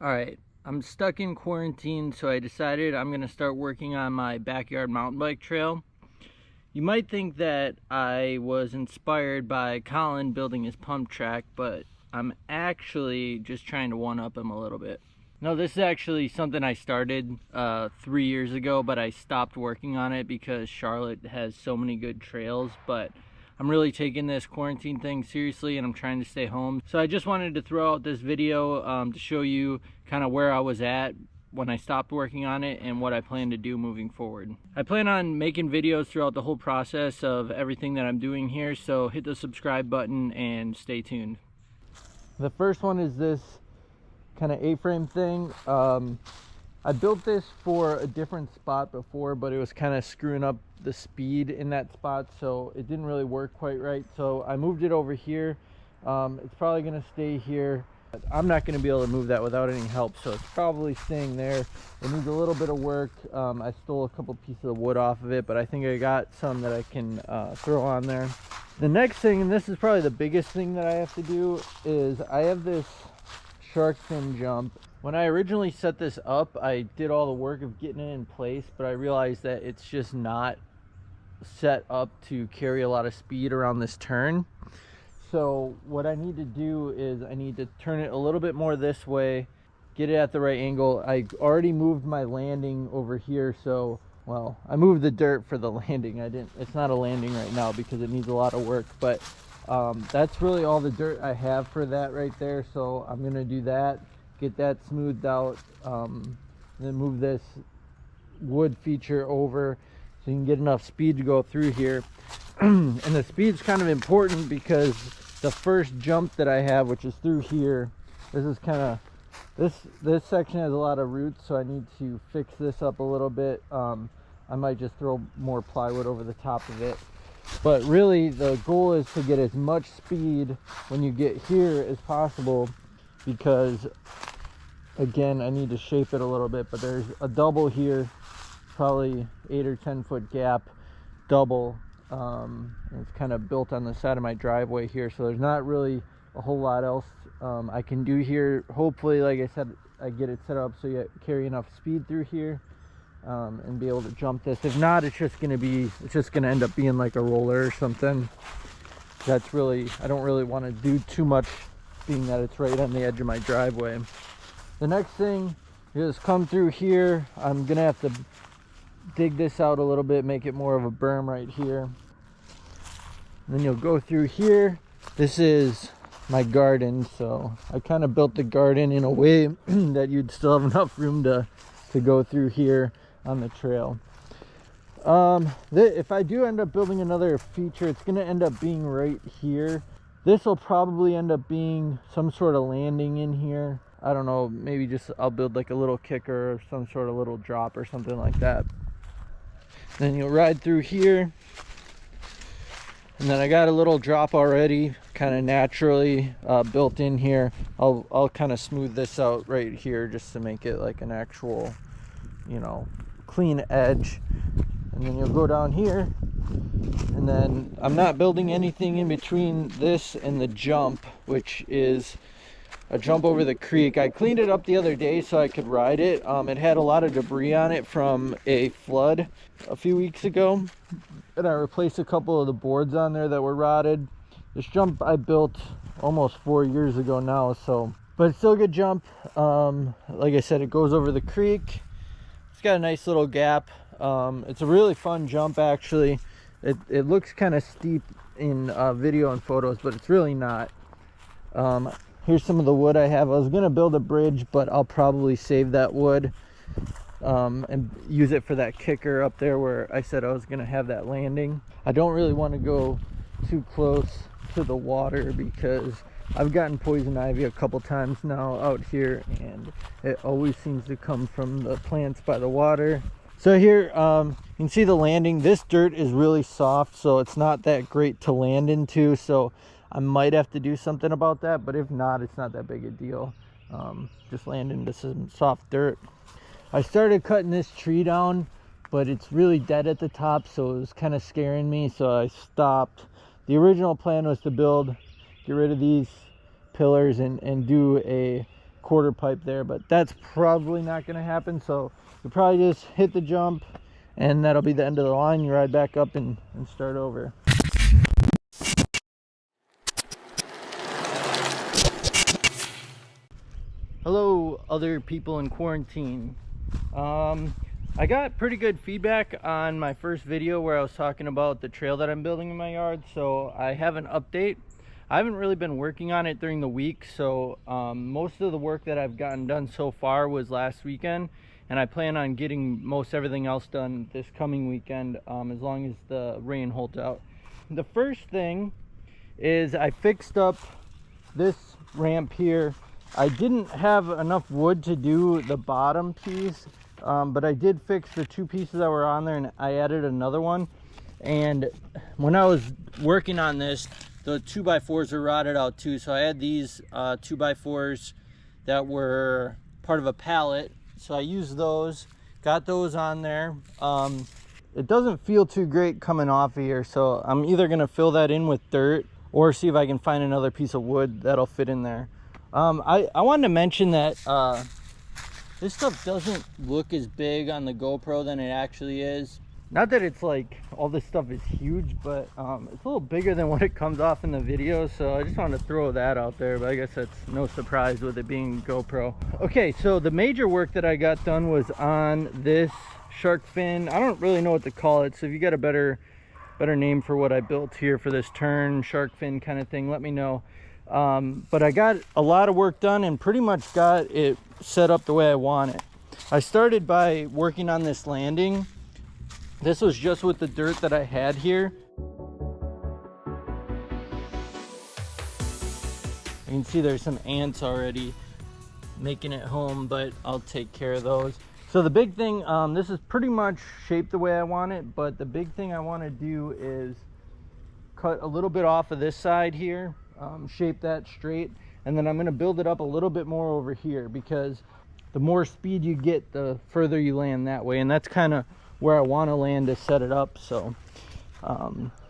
Alright, I'm stuck in quarantine, so I decided I'm going to start working on my backyard mountain bike trail. You might think that I was inspired by Colin building his pump track, but I'm actually just trying to one-up him a little bit. No, this is actually something I started 3 years ago, but I stopped working on it because Charlotte has so many good trails, but I'm really taking this quarantine thing seriously and I'm trying to stay home. So I just wanted to throw out this video to show you kind of where I was at when I stopped working on it and what I plan to do moving forward. I plan on making videos throughout the whole process of everything that I'm doing here, so hit the subscribe button and stay tuned. The first one is this kind of A-frame thing. I built this for a different spot before, but it was kind of screwing up the speed in that spot, so it didn't really work quite right. So I moved it over here. It's probably going to stay here. I'm not going to be able to move that without any help, so it's probably staying there. It needs a little bit of work. I stole a couple pieces of wood off of it, but I think I got some that I can throw on there. The next thing, and this is probably the biggest thing that I have to do, is I have this shark fin jump. When I originally set this up, I did all the work of getting it in place, but I realized that it's just not set up to carry a lot of speed around this turn. So what I need to do is I need to turn it a little bit more this way, get it at the right angle. I already moved my landing over here, so, well, I moved the dirt for the landing. It's not a landing right now because it needs a lot of work, but that's really all the dirt I have for that right there. So I'm gonna do that, get that smoothed out, then move this wood feature over so you can get enough speed to go through here. And the speed's kind of important because the first jump that I have, which is through here, this is kind of, this section has a lot of roots, so I need to fix this up a little bit. I might just throw more plywood over the top of it. But really the goal is to get as much speed when you get here as possible, because again, I need to shape it a little bit, but there's a double here, probably 8 or 10 foot gap, double. And it's kind of built on the side of my driveway here, so there's not really a whole lot else I can do here. Hopefully, like I said, I get it set up so you carry enough speed through here and be able to jump this. If not, it's just gonna end up being like a roller or something. That's really, I don't really want to do too much, being that it's right on the edge of my driveway. The next thing is come through here. I'm gonna have to dig this out a little bit, make it more of a berm right here. And then you'll go through here. This is my garden, so I kind of built the garden in a way that you'd still have enough room to go through here on the trail. If I do end up building another feature, it's going to end up being right here. This will probably end up being some sort of landing in here. I don't know, maybe just I'll build like a little kicker or some sort of little drop or something like that. Then you'll ride through here, and then I got a little drop already kind of naturally built in here. I'll kind of smooth this out right here just to make it like an actual, you know, clean edge. And then you'll go down here, and then I'm not building anything in between this and the jump, which is a jump over the creek. I cleaned it up the other day so I could ride it. It had a lot of debris on it from a flood a few weeks ago, and I replaced a couple of the boards on there that were rotted. This jump I built almost 4 years ago now, so, but it's still a good jump. Like I said, it goes over the creek. It's got a nice little gap. It's a really fun jump, actually. It looks kind of steep in video and photos, but it's really not. Here's some of the wood I have. I was gonna build a bridge, but I'll probably save that wood and use it for that kicker up there where I said I was gonna have that landing. I don't really want to go too close to the water because I've gotten poison ivy a couple times now out here, and it always seems to come from the plants by the water. So here you can see the landing. This dirt is really soft, so it's not that great to land into, so I might have to do something about that, but if not, it's not that big a deal. Just land into some soft dirt. I started cutting this tree down, but it's really dead at the top, so it was kind of scaring me, so I stopped. The original plan was to get rid of these pillars and do a quarter pipe there, but that's probably not going to happen. So you probably just hit the jump and that'll be the end of the line. You ride back up and start over. Hello, other people in quarantine. I got pretty good feedback on my first video where I was talking about the trail that I'm building in my yard, so I have an update. I haven't really been working on it during the week, so most of the work that I've gotten done so far was last weekend, and I plan on getting most everything else done this coming weekend, as long as the rain holds out. The first thing is I fixed up this ramp here. I didn't have enough wood to do the bottom piece, but I did fix the two pieces that were on there, and I added another one. And when I was working on this, the 2x4s were rotted out too, so I had these 2x4s that were part of a pallet, so I used those, got those on there. It doesn't feel too great coming off of here, so I'm either gonna fill that in with dirt or see if I can find another piece of wood that'll fit in there. I wanted to mention that this stuff doesn't look as big on the GoPro than it actually is. Not that it's like all this stuff is huge, but it's a little bigger than what it comes off in the video, so I just wanted to throw that out there, but I guess that's no surprise with it being GoPro. Okay, so the major work that I got done was on this shark fin. I don't really know what to call it, so if you got a better name for what I built here for this turn shark fin kind of thing, let me know. But I got a lot of work done and pretty much got it set up the way I want it. I started by working on this landing. This was just with the dirt that I had here. You can see there's some ants already making it home, but I'll take care of those. So the big thing, this is pretty much shaped the way I want it, but the big thing I want to do is cut a little bit off of this side here, shape that straight, and then I'm going to build it up a little bit more over here, because the more speed you get, the further you land that way, and that's kind of where I want to land to set it up. So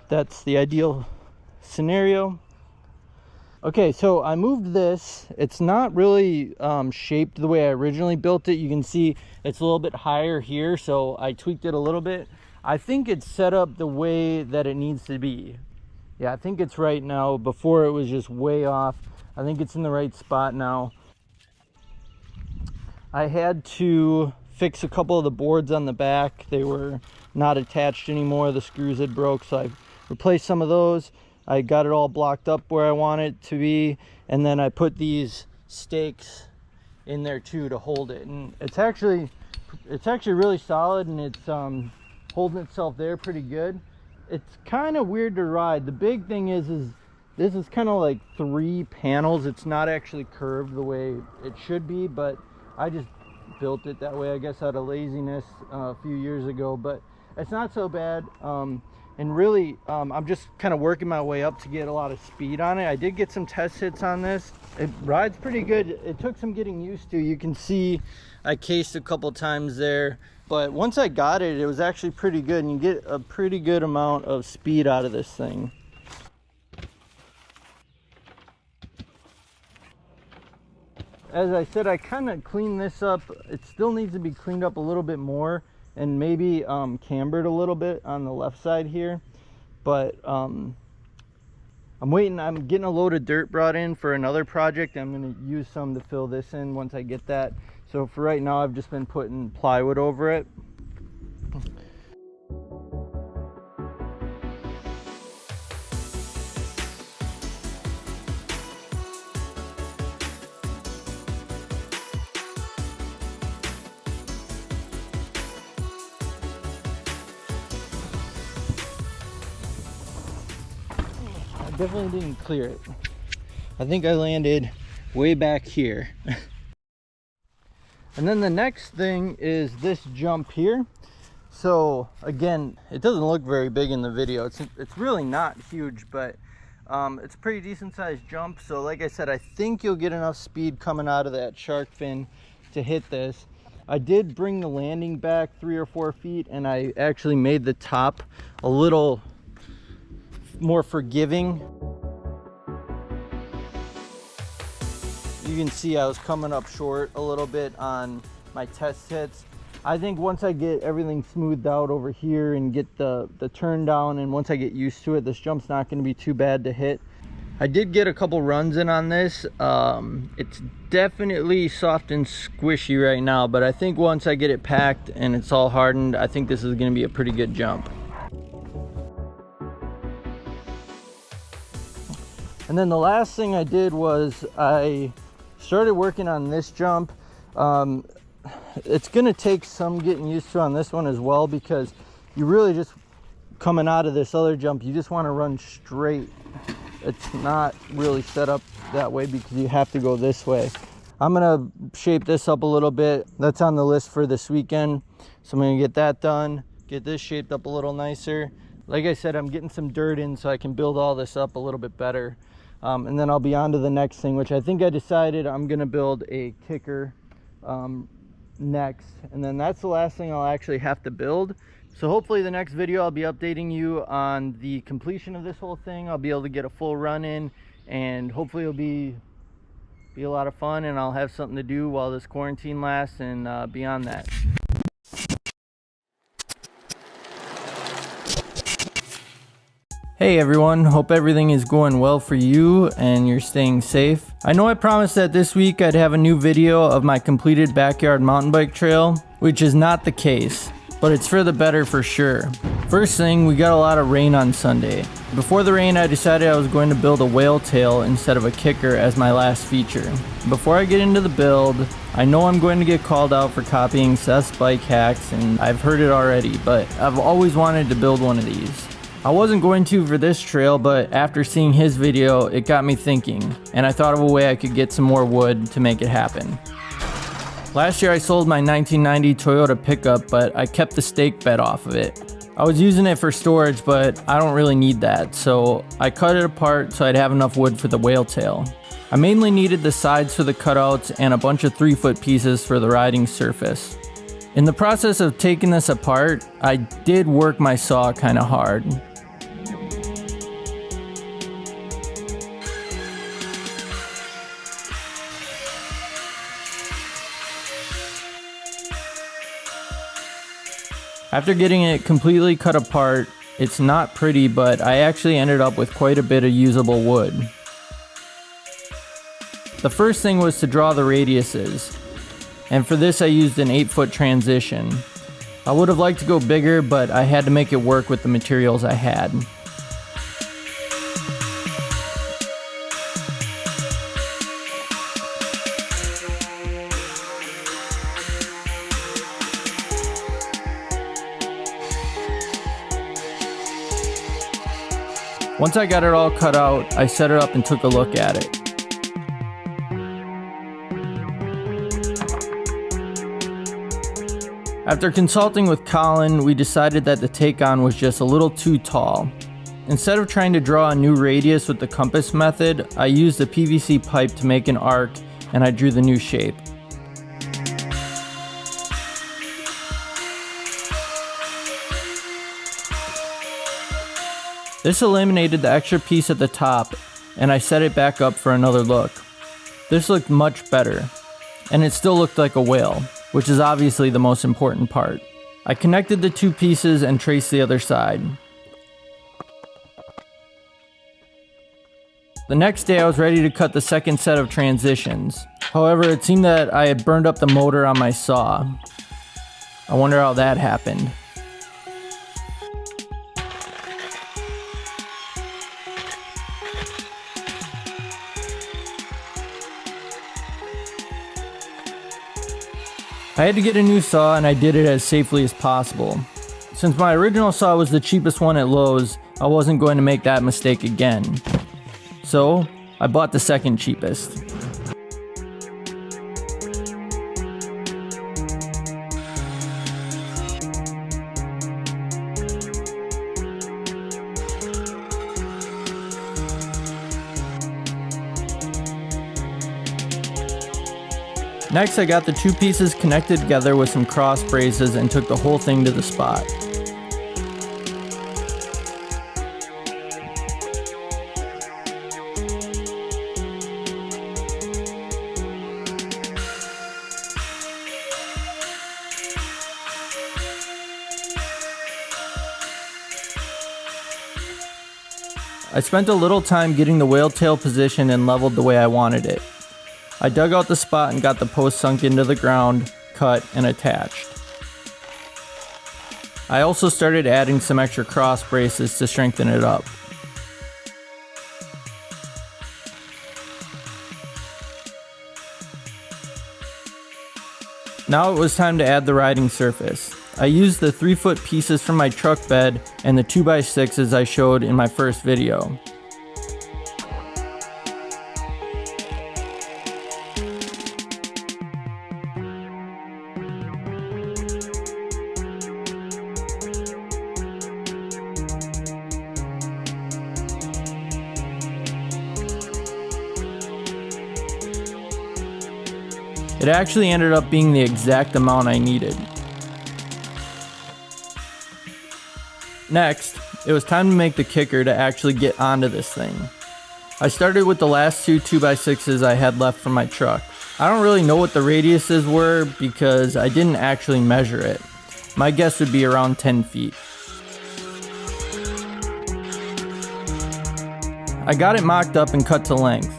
that's the ideal scenario. Okay, so I moved this. It's not really shaped the way I originally built it. You can see it's a little bit higher here, so I tweaked it a little bit. I think it's set up the way that it needs to be. Yeah, I think it's right now. Before it was just way off. I think it's in the right spot now. I had to fix a couple of the boards on the back. They were not attached anymore. The screws had broke, so I replaced some of those. I got it all blocked up where I want it to be, and then I put these stakes in there too to hold it. And it's actually really solid, and it's holding itself there pretty good. It's kind of weird to ride. The big thing is this is kind of like 3 panels. It's not actually curved the way it should be, but I just built it that way, I guess, out of laziness a few years ago. But it's not so bad. And really, I'm just kind of working my way up to get a lot of speed on it. I did get some test hits on this. It rides pretty good. It took some getting used to. You can see I cased a couple times there, but once I got it, it was actually pretty good, and you get a pretty good amount of speed out of this thing. As I said, I kind of cleaned this up. It still needs to be cleaned up a little bit more, and maybe cambered a little bit on the left side here. But I'm getting a load of dirt brought in for another project. I'm going to use some to fill this in once I get that. So for right now, I've just been putting plywood over it. Definitely didn't clear it. I think I landed way back here. And then the next thing is this jump here. So again, it doesn't look very big in the video. It's really not huge, but it's a pretty decent sized jump. So like I said, I think you'll get enough speed coming out of that shark fin to hit this. I did bring the landing back 3 or 4 feet, and I actually made the top a little more forgiving. You you can see I was coming up short a little bit on my test hits. I think once I get everything smoothed out over here and get the turn down, and once I get used to it, this jump's not going to be too bad to hit. I did get a couple runs in on this. It's definitely soft and squishy right now, but I think once I get it packed and it's all hardened, I think this is going to be a pretty good jump. And then the last thing I did was I started working on this jump. It's going to take some getting used to on this one as well, because you really just, coming out of this other jump, you just want to run straight. It's not really set up that way because you have to go this way. I'm going to shape this up a little bit. That's on the list for this weekend. So I'm going to get that done, get this shaped up a little nicer. Like I said, I'm getting some dirt in so I can build all this up a little bit better. And then I'll be on to the next thing, which I think I decided I'm going to build a kicker next, and then that's the last thing I'll actually have to build. So hopefully the next video I'll be updating you on the completion of this whole thing. I'll be able to get a full run in, and hopefully it'll be a lot of fun, and I'll have something to do while this quarantine lasts and beyond that. Hey everyone, hope everything is going well for you and you're staying safe. I know I promised that this week I'd have a new video of my completed backyard mountain bike trail, which is not the case, but it's for the better for sure. First thing, we got a lot of rain on Sunday. Before the rain, I decided I was going to build a whale tail instead of a kicker as my last feature. Before I get into the build, I know I'm going to get called out for copying Seth's bike hacks, and I've heard it already, but I've always wanted to build one of these. I wasn't going to for this trail, but after seeing his video, it got me thinking, and I thought of a way I could get some more wood to make it happen. Last year I sold my 1990 Toyota pickup, but I kept the stake bed off of it. I was using it for storage, but I don't really need that, so I cut it apart so I'd have enough wood for the whale tail. I mainly needed the sides for the cutouts and a bunch of 3-foot pieces for the riding surface. In the process of taking this apart, I did work my saw kinda hard. After getting it completely cut apart, it's not pretty, but I actually ended up with quite a bit of usable wood. The first thing was to draw the radiuses, and for this I used an 8-foot transition. I would have liked to go bigger, but I had to make it work with the materials I had. Once I got it all cut out, I set it up and took a look at it. After consulting with Colin, we decided that the take-on was just a little too tall. Instead of trying to draw a new radius with the compass method, I used a PVC pipe to make an arc, and I drew the new shape. This eliminated the extra piece at the top, and I set it back up for another look. This looked much better, and it still looked like a whale, which is obviously the most important part. I connected the two pieces and traced the other side. The next day I was ready to cut the second set of transitions. However, it seemed that I had burned up the motor on my saw. I wonder how that happened. I had to get a new saw, and I did it as safely as possible. Since my original saw was the cheapest one at Lowe's, I wasn't going to make that mistake again. So, I bought the second cheapest. Next, I got the two pieces connected together with some cross braces and took the whole thing to the spot. I spent a little time getting the whale tail positioned and leveled the way I wanted it. I dug out the spot and got the post sunk into the ground, cut, and attached. I also started adding some extra cross braces to strengthen it up. Now it was time to add the riding surface. I used the 3-foot pieces from my truck bed and the 2x6s I showed in my first video. It actually ended up being the exact amount I needed. Next, it was time to make the kicker to actually get onto this thing. I started with the last two 2x6s I had left from my truck. I don't really know what the radiuses were because I didn't actually measure it. My guess would be around 10 feet. I got it mocked up and cut to length.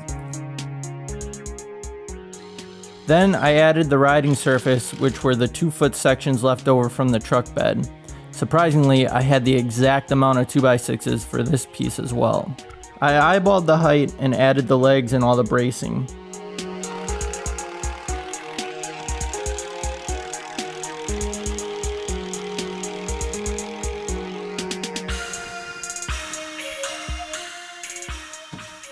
Then I added the riding surface, which were the 2-foot sections left over from the truck bed. Surprisingly, I had the exact amount of 2x6s for this piece as well. I eyeballed the height and added the legs and all the bracing.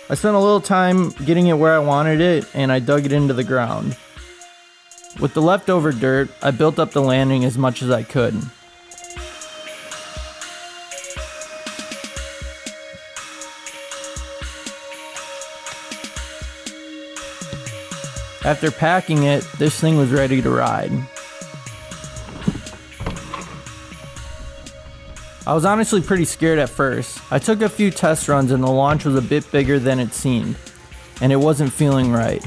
I spent a little time getting it where I wanted it, and I dug it into the ground. With the leftover dirt, I built up the landing as much as I could. After packing it, this thing was ready to ride. I was honestly pretty scared at first. I took a few test runs and the launch was a bit bigger than it seemed, and it wasn't feeling right.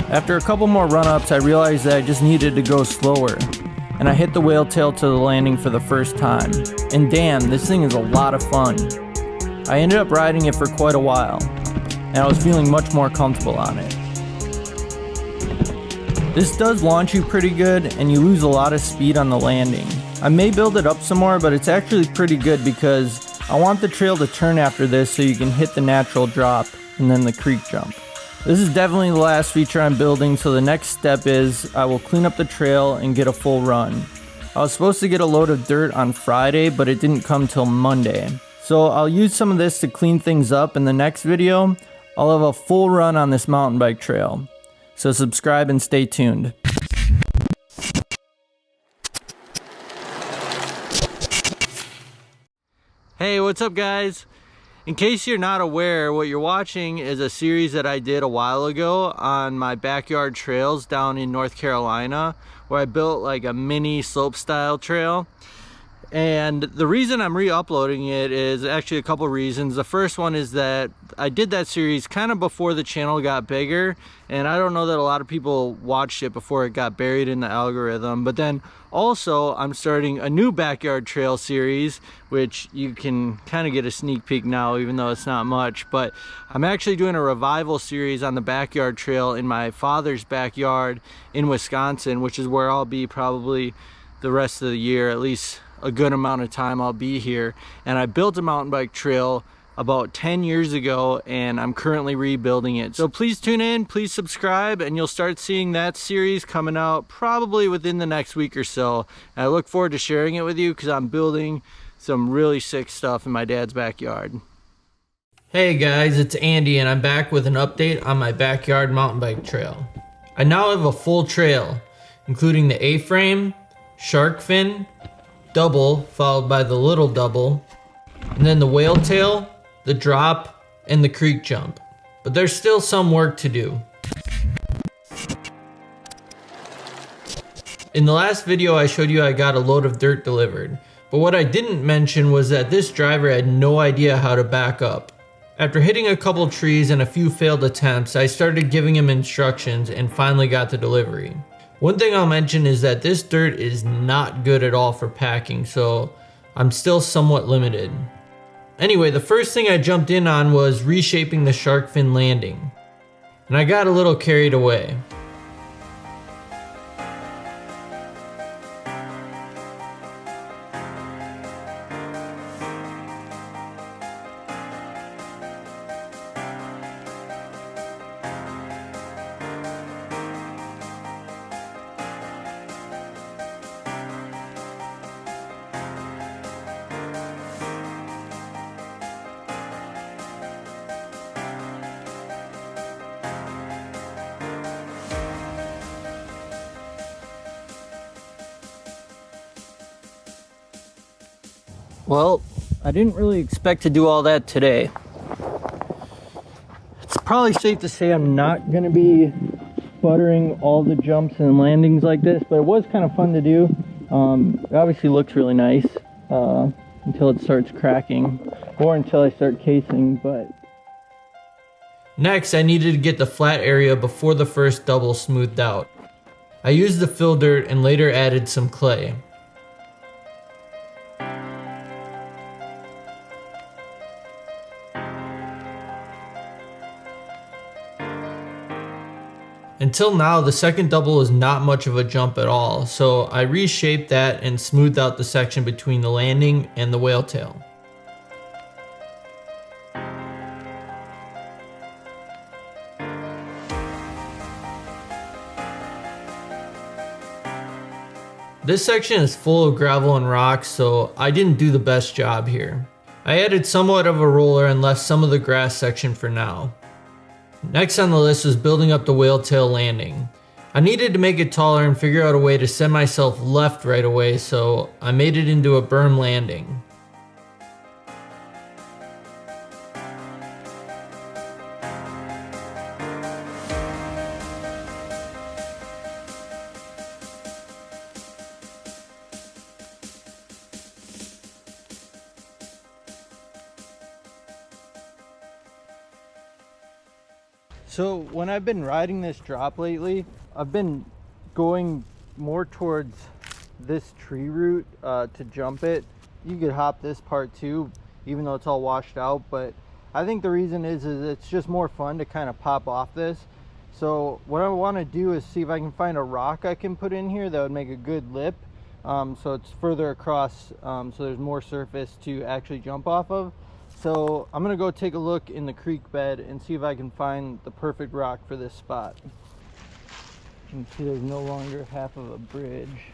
After a couple more run-ups, I realized that I just needed to go slower, and I hit the whale tail to the landing for the first time. And damn, this thing is a lot of fun. I ended up riding it for quite a while, and I was feeling much more comfortable on it. This does launch you pretty good, and you lose a lot of speed on the landing. I may build it up some more, but it's actually pretty good because I want the trail to turn after this so you can hit the natural drop and then the creek jump. This is definitely the last feature I'm building, so the next step is I will clean up the trail and get a full run. I was supposed to get a load of dirt on Friday, but it didn't come till Monday. So I'll use some of this to clean things up. In the next video, I'll have a full run on this mountain bike trail. So subscribe and stay tuned. Hey, what's up guys? In case you're not aware, what you're watching is a series that I did a while ago on my backyard trails down in North Carolina, where I built like a mini slope style trail. And the reason I'm re-uploading it is actually a couple reasons. The first one is that I did that series kind of before the channel got bigger, and I don't know that a lot of people watched it before it got buried in the algorithm. But then also I'm starting a new backyard trail series, which you can kind of get a sneak peek now, even though it's not much. But I'm actually doing a revival series on the backyard trail in my father's backyard in Wisconsin, which is where I'll be probably the rest of the year, at least a good amount of time I'll be here. And I built a mountain bike trail about 10 years ago, and I'm currently rebuilding it. So please tune in, please subscribe, and you'll start seeing that series coming out probably within the next week or so. And I look forward to sharing it with you because I'm building some really sick stuff in my dad's backyard. Hey guys, it's Andy, and I'm back with an update on my backyard mountain bike trail. I now have a full trail, including the A-frame, shark fin, double followed by the little double, and then the whale tail, the drop, and the creek jump. But there's still some work to do. In the last video I showed you I got a load of dirt delivered, but what I didn't mention was that this driver had no idea how to back up. After hitting a couple trees and a few failed attempts, I started giving him instructions and finally got the delivery. One thing I'll mention is that this dirt is not good at all for packing, so I'm still somewhat limited. Anyway, the first thing I jumped in on was reshaping the shark fin landing, and I got a little carried away. Well, I didn't really expect to do all that today. It's probably safe to say I'm not going to be buttering all the jumps and landings like this, but it was kind of fun to do. It obviously looks really nice until it starts cracking, or until I start casing, but... Next, I needed to get the flat area before the first double smoothed out. I used the fill dirt and later added some clay. Until now, the second double is not much of a jump at all, so I reshaped that and smoothed out the section between the landing and the whale tail. This section is full of gravel and rocks, so I didn't do the best job here. I added somewhat of a roller and left some of the grass section for now. Next on the list was building up the whale tail landing. I needed to make it taller and figure out a way to send myself left right away, so I made it into a berm landing. So when I've been riding this drop lately, I've been going more towards this tree root to jump it. You could hop this part too, even though it's all washed out, but I think the reason is it's just more fun to kind of pop off this. So what I want to do is see if I can find a rock I can put in here that would make a good lip, so it's further across, so there's more surface to actually jump off of. So I'm gonna go take a look in the creek bed and see if I can find the perfect rock for this spot. You can see there's no longer half of a bridge.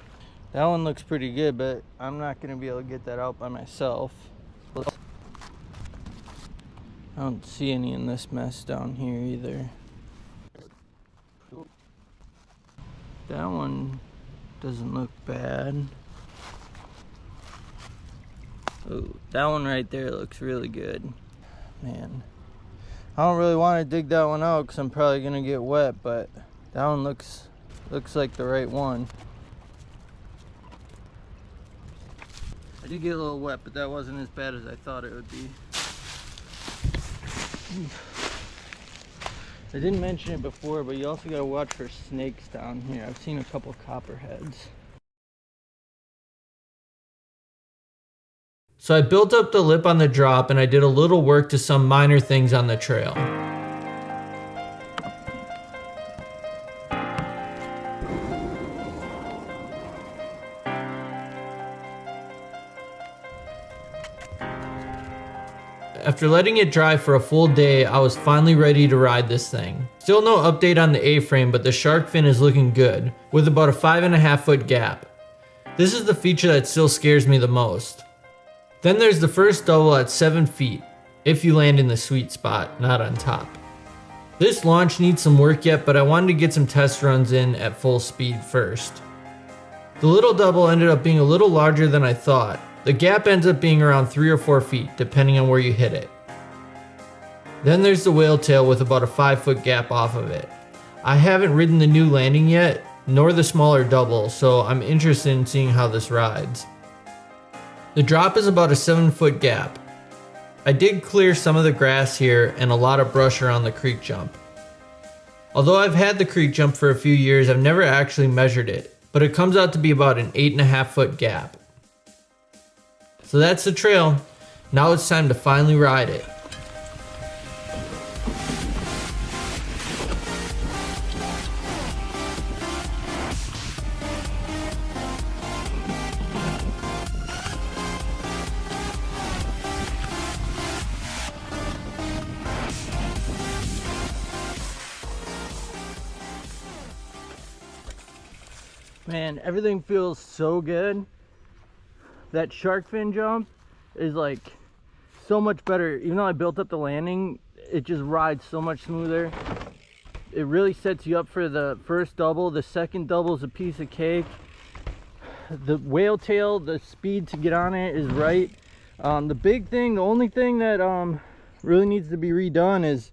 That one looks pretty good, but I'm not gonna be able to get that out by myself. I don't see any in this mess down here either. That one doesn't look bad. Oh, that one right there looks really good. Man, I don't really want to dig that one out because I'm probably gonna get wet, but that one looks like the right one. I did get a little wet, but that wasn't as bad as I thought it would be. I didn't mention it before, but you also gotta watch for snakes down here. I've seen a couple copperheads. So I built up the lip on the drop and I did a little work to some minor things on the trail. After letting it dry for a full day, I was finally ready to ride this thing. Still no update on the A-frame, but the shark fin is looking good, with about a 5.5 foot gap. This is the feature that still scares me the most. Then there's the first double at 7 feet, if you land in the sweet spot, not on top. This launch needs some work yet, but I wanted to get some test runs in at full speed first. The little double ended up being a little larger than I thought. The gap ends up being around 3 or 4 feet, depending on where you hit it. Then there's the whale tail with about a 5 foot gap off of it. I haven't ridden the new landing yet, nor the smaller double, so I'm interested in seeing how this rides. The drop is about a 7 foot gap. I did clear some of the grass here and a lot of brush around the creek jump. Although I've had the creek jump for a few years, I've never actually measured it, but it comes out to be about an 8.5 foot gap. So that's the trail. Now it's time to finally ride it. Man, everything feels so good. That shark fin jump is like so much better. Even though I built up the landing, it just rides so much smoother. It really sets you up for the first double. The second double is a piece of cake. The whale tail, the speed to get on it is right. The big thing, the only thing that really needs to be redone is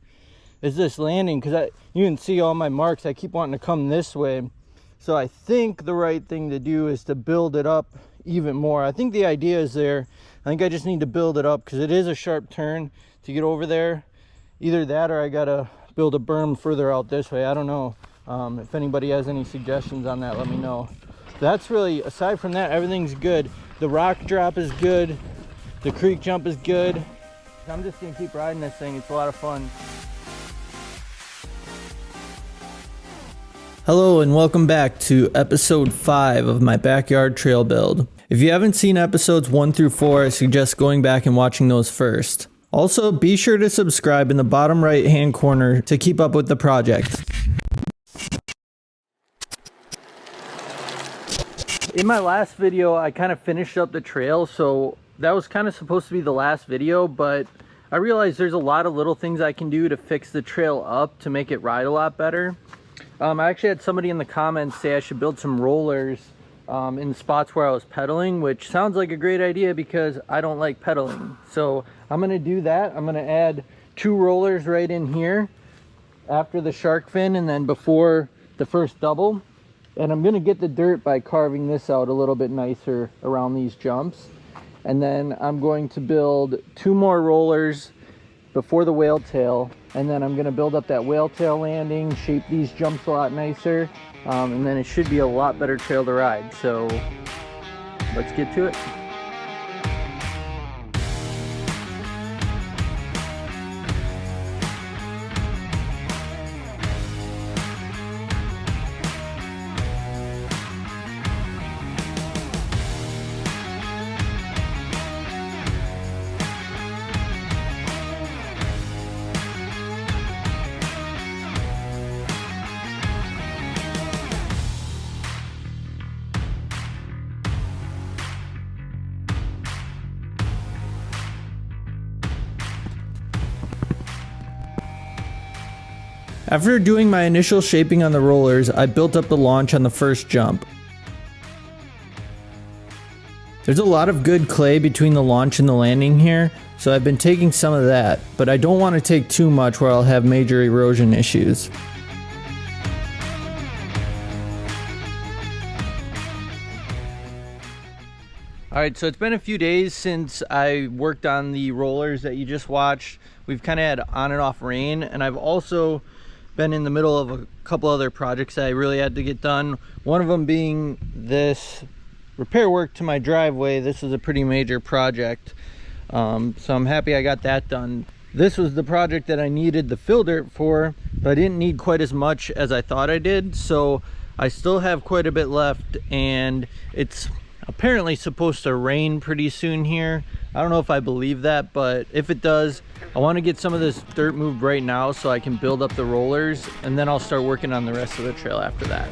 this landing, because you can see all my marks. I keep wanting to come this way. So I think the right thing to do is to build it up even more. I think the idea is there. I think I just need to build it up because it is a sharp turn to get over there. Either that or I gotta build a berm further out this way. I don't know. If anybody has any suggestions on that, let me know. That's really, aside from that, everything's good. The rock drop is good. The creek jump is good. I'm just gonna keep riding this thing. It's a lot of fun. Hello and welcome back to episode 5 of my backyard trail build. If you haven't seen episodes 1 through 4, I suggest going back and watching those first. Also, be sure to subscribe in the bottom right hand corner to keep up with the project. In my last video, I kind of finished up the trail, so that was kind of supposed to be the last video, but I realized there's a lot of little things I can do to fix the trail up to make it ride a lot better. I actually had somebody in the comments say I should build some rollers in the spots where I was pedaling, which sounds like a great idea because I don't like pedaling. So I'm going to do that. I'm going to add 2 rollers right in here after the shark fin and then before the first double. And I'm going to get the dirt by carving this out a little bit nicer around these jumps. And then I'm going to build 2 more rollers before the whale tail, and then I'm going to build up that whale tail landing, shape these jumps a lot nicer, and then it should be a lot better trail to ride. So let's get to it. After doing my initial shaping on the rollers, I built up the launch on the first jump. There's a lot of good clay between the launch and the landing here, so I've been taking some of that, but I don't want to take too much where I'll have major erosion issues. Alright, so it's been a few days since I worked on the rollers that you just watched. We've kind of had on and off rain, and I've also been in the middle of a couple other projects that I really had to get done. One of them being this repair work to my driveway. This is a pretty major project, so I'm happy I got that done. This was the project that I needed the fill dirt for, but I didn't need quite as much as I thought I did, so I still have quite a bit left, and it's apparently supposed to rain pretty soon here. I don't know if I believe that, but if it does, I want to get some of this dirt moved right now so I can build up the rollers, and then I'll start working on the rest of the trail after that.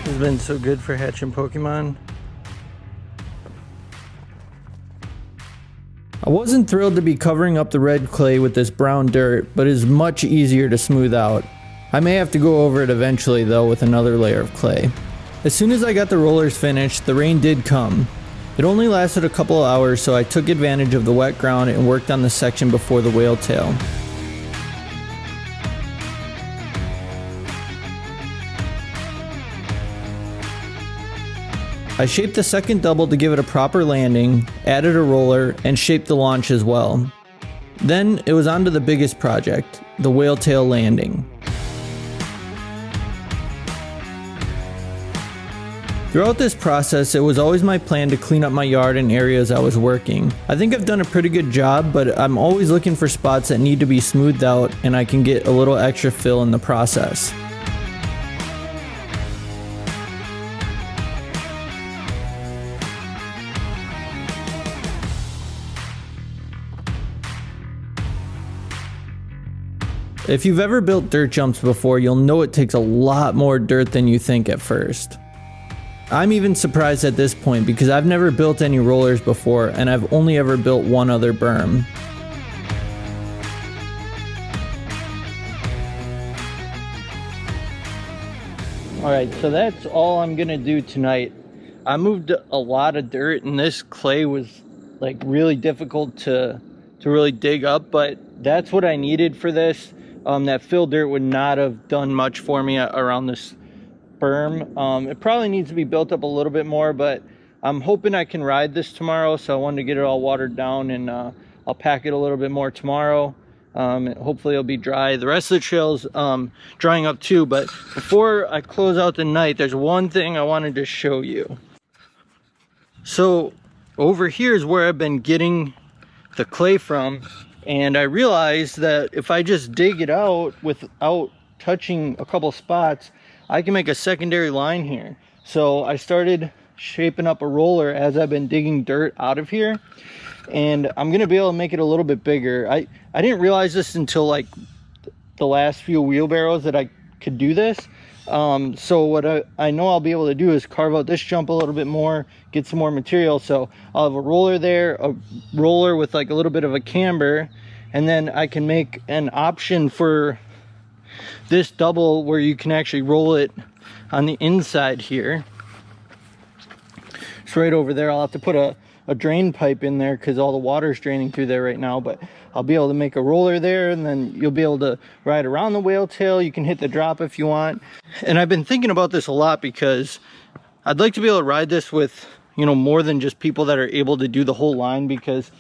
It's been so good for hatching Pokemon. I wasn't thrilled to be covering up the red clay with this brown dirt, but it's much easier to smooth out. I may have to go over it eventually though with another layer of clay. As soon as I got the rollers finished, the rain did come. It only lasted a couple of hours, so I took advantage of the wet ground and worked on the section before the whale tail. I shaped the second double to give it a proper landing, added a roller, and shaped the launch as well. Then it was on to the biggest project, the whale tail landing. Throughout this process, it was always my plan to clean up my yard and areas I was working. I think I've done a pretty good job, but I'm always looking for spots that need to be smoothed out and I can get a little extra fill in the process. If you've ever built dirt jumps before, you'll know it takes a lot more dirt than you think at first. I'm even surprised at this point because I've never built any rollers before and I've only ever built one other berm. Alright, so that's all I'm gonna do tonight. I moved a lot of dirt and this clay was like really difficult to really dig up, but that's what I needed for this. That fill dirt would not have done much for me around this berm. It probably needs to be built up a little bit more, but I'm hoping I can ride this tomorrow, so I wanted to get it all watered down, and I'll pack it a little bit more tomorrow. Hopefully it'll be dry. The rest of the trail's drying up too, but before I close out the night, there's one thing I wanted to show you. So over here is where I've been getting the clay from, and I realized that if I just dig it out without touching a couple spots, I can make a secondary line here. So I started shaping up a roller as I've been digging dirt out of here, and I'm gonna be able to make it a little bit bigger. I didn't realize this until like the last few wheelbarrows that I could do this. So what I know I'll be able to do is carve out this jump a little bit more, get some more material. So I'll have a roller there, a roller with like a little bit of a camber, and then I can make an option for this double where you can actually roll it on the inside here. It's right over there. I'll have to put a drain pipe in there because all the water's draining through there right now, but I'll be able to make a roller there, and then you'll be able to ride around the whale tail. You can hit the drop if you want. And I've been thinking about this a lot because I'd like to be able to ride this with, you know, more than just people that are able to do the whole line, because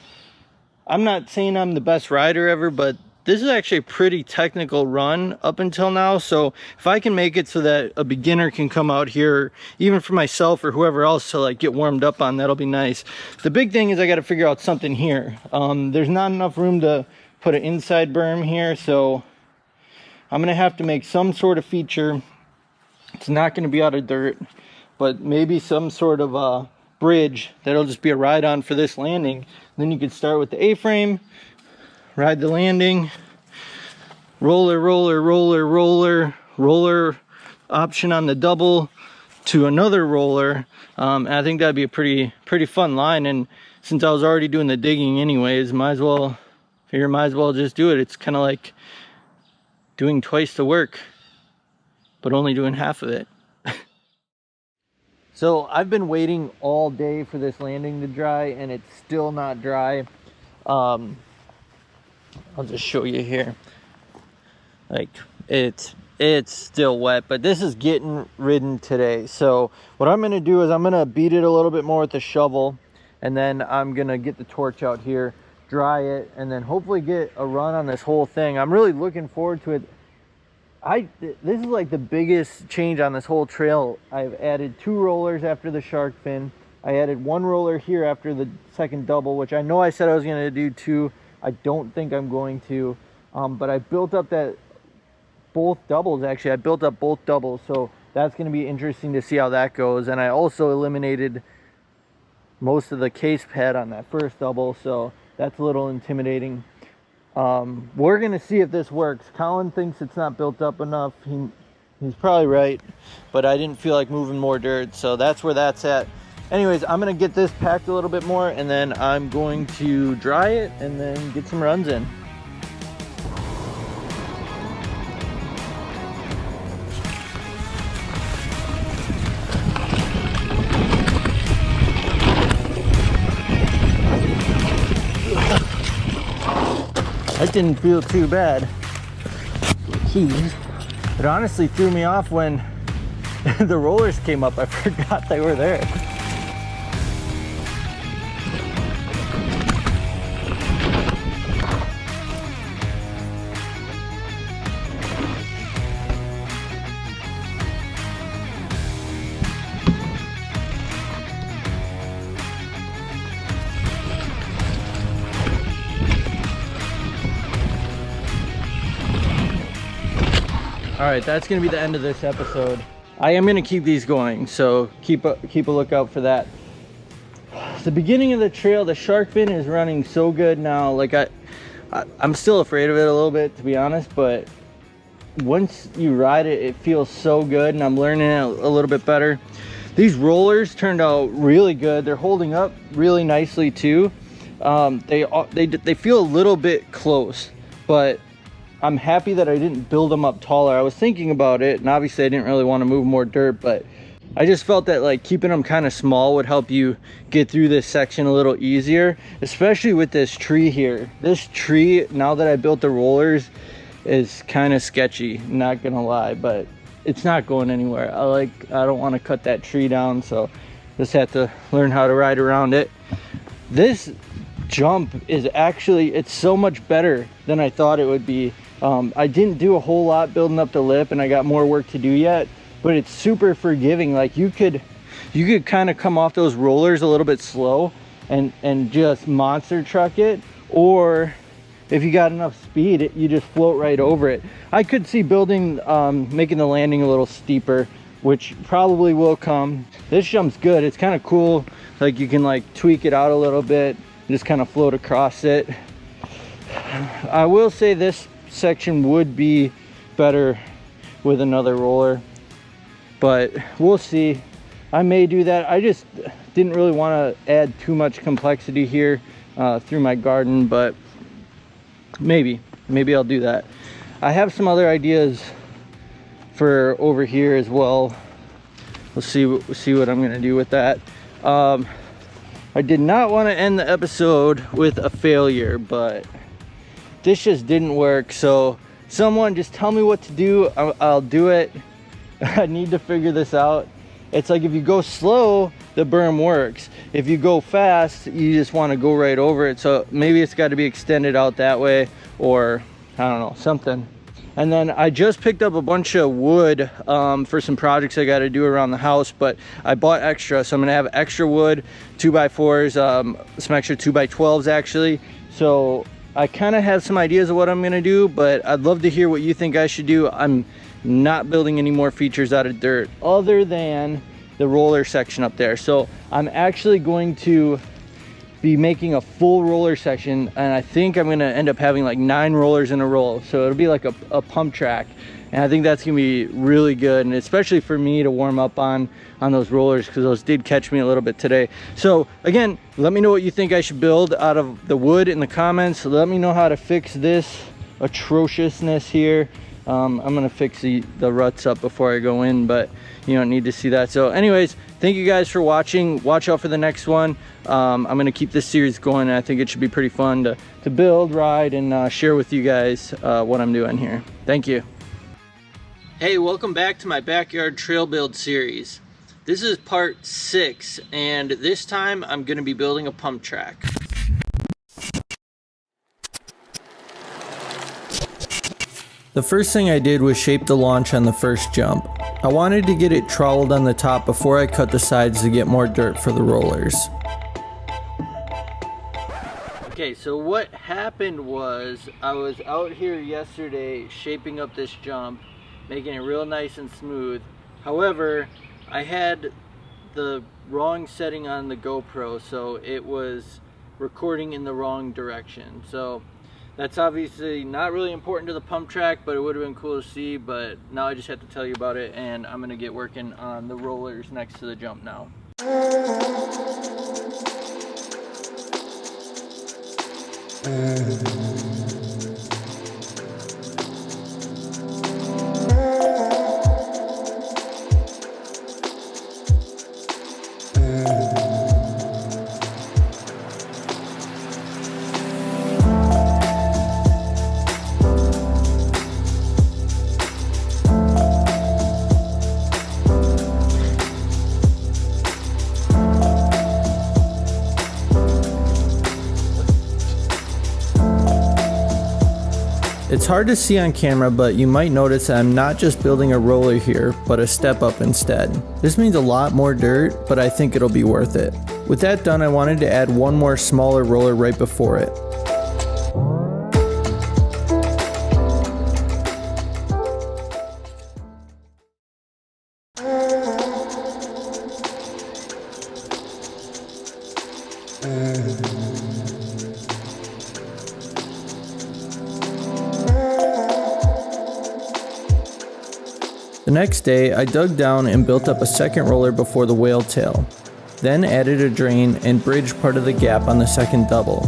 I'm not saying I'm the best rider ever, but this is actually a pretty technical run up until now. So if I can make it so that a beginner can come out here, even for myself or whoever else, to like get warmed up on, that'll be nice. The big thing is I got to figure out something here. There's not enough room to put an inside berm here, so I'm gonna have to make some sort of feature. It's not gonna be out of dirt, but maybe some sort of a bridge that'll just be a ride on for this landing. Then you could start with the A-frame, ride the landing, roller, roller, roller, roller, roller option on the double to another roller. And I think that'd be a pretty fun line. And since I was already doing the digging anyways, might as well just do it. It's kind of like doing twice the work, but only doing half of it. So I've been waiting all day for this landing to dry, and it's still not dry. I'll just show you here. Like it's still wet, but this is getting ridden today. So what I'm gonna do is I'm gonna beat it a little bit more with the shovel, and then I'm gonna get the torch out here, dry it, and then hopefully get a run on this whole thing. I'm really looking forward to it. This is like the biggest change on this whole trail. I've added 2 rollers after the shark fin. I added 1 roller here after the second double, which I know I said I was gonna do 2. I don't think I'm going to, but I built up both doubles. Actually, I built up both doubles, so that's going to be interesting to see how that goes. And I also eliminated most of the case pad on that first double, so that's a little intimidating. We're going to see if this works. Colin thinks it's not built up enough. He's probably right, but I didn't feel like moving more dirt, so that's where that's at. Anyways, I'm going to get this packed a little bit more, and then I'm going to dry it and then get some runs in. That didn't feel too bad. Keys. It honestly threw me off when the rollers came up. I forgot they were there. All right, that's gonna be the end of this episode. I am gonna keep these going, so keep a lookout for that. The beginning of the trail, the shark fin is running so good now. Like I'm still afraid of it a little bit, to be honest, but once you ride it, it feels so good, and I'm learning it a little bit better. These rollers turned out really good. They're holding up really nicely too. They feel a little bit close, but I'm happy that I didn't build them up taller. I was thinking about it, and obviously I didn't really want to move more dirt, but I just felt that like keeping them kind of small would help you get through this section a little easier, especially with this tree here. This tree, now that I built the rollers, is kind of sketchy, not gonna lie, but it's not going anywhere. I don't want to cut that tree down, so just have to learn how to ride around it. This jump is actually, it's so much better than I thought it would be. I didn't do a whole lot building up the lip, and I got more work to do yet, but it's super forgiving. Like you could kind of come off those rollers a little bit slow and just monster truck it, or if you got enough speed, you just float right over it. I could see building, making the landing a little steeper, which probably will come. This jump's good. It's kind of cool. Like you can like tweak it out a little bit, just kind of float across it. I will say this section would be better with another roller, but we'll see. I may do that. I just didn't really want to add too much complexity here through my garden, but maybe I'll do that. I have some other ideas for over here as well. We'll see what I'm gonna do with that. I did not want to end the episode with a failure, but this just didn't work. So someone just tell me what to do. I'll do it. I need to figure this out. It's like if you go slow, the berm works. If you go fast, you just want to go right over it. So maybe it's got to be extended out that way, or I don't know, something. And then I just picked up a bunch of wood for some projects I got to do around the house, but I bought extra, so I'm gonna have extra wood, 2x4s, some extra 2x12s actually. So I kind of have some ideas of what I'm gonna do, but I'd love to hear what you think I should do. I'm not building any more features out of dirt other than the roller section up there. So I'm actually going to be making a full roller section, and I think I'm gonna end up having like 9 rollers in a row. So it'll be like a pump track, and I think that's gonna be really good, and especially for me to warm up on those rollers, because those did catch me a little bit today. So again, let me know what you think I should build out of the wood in the comments. Let me know how to fix this atrociousness here. I'm gonna fix the ruts up before I go in, but you don't need to see that. So anyways, thank you guys for watching. Watch out for the next one. I'm gonna keep this series going, and I think it should be pretty fun to build, ride, and share with you guys what I'm doing here. Thank you. Hey, welcome back to my backyard trail build series. This is part 6, and this time I'm gonna be building a pump track. The first thing I did was shape the launch on the first jump. I wanted to get it troweled on the top before I cut the sides to get more dirt for the rollers. Okay, so what happened was I was out here yesterday shaping up this jump, making it real nice and smooth. However, I had the wrong setting on the GoPro, so it was recording in the wrong direction. So that's obviously not really important to the pump track, but it would have been cool to see. But now I just have to tell you about it, and I'm gonna get working on the rollers next to the jump now. It's hard to see on camera, but you might notice that I'm not just building a roller here, but a step up instead. This means a lot more dirt, but I think it'll be worth it. With that done, I wanted to add one more smaller roller right before it. The next day, I dug down and built up a second roller before the whale tail, then added a drain and bridged part of the gap on the second double.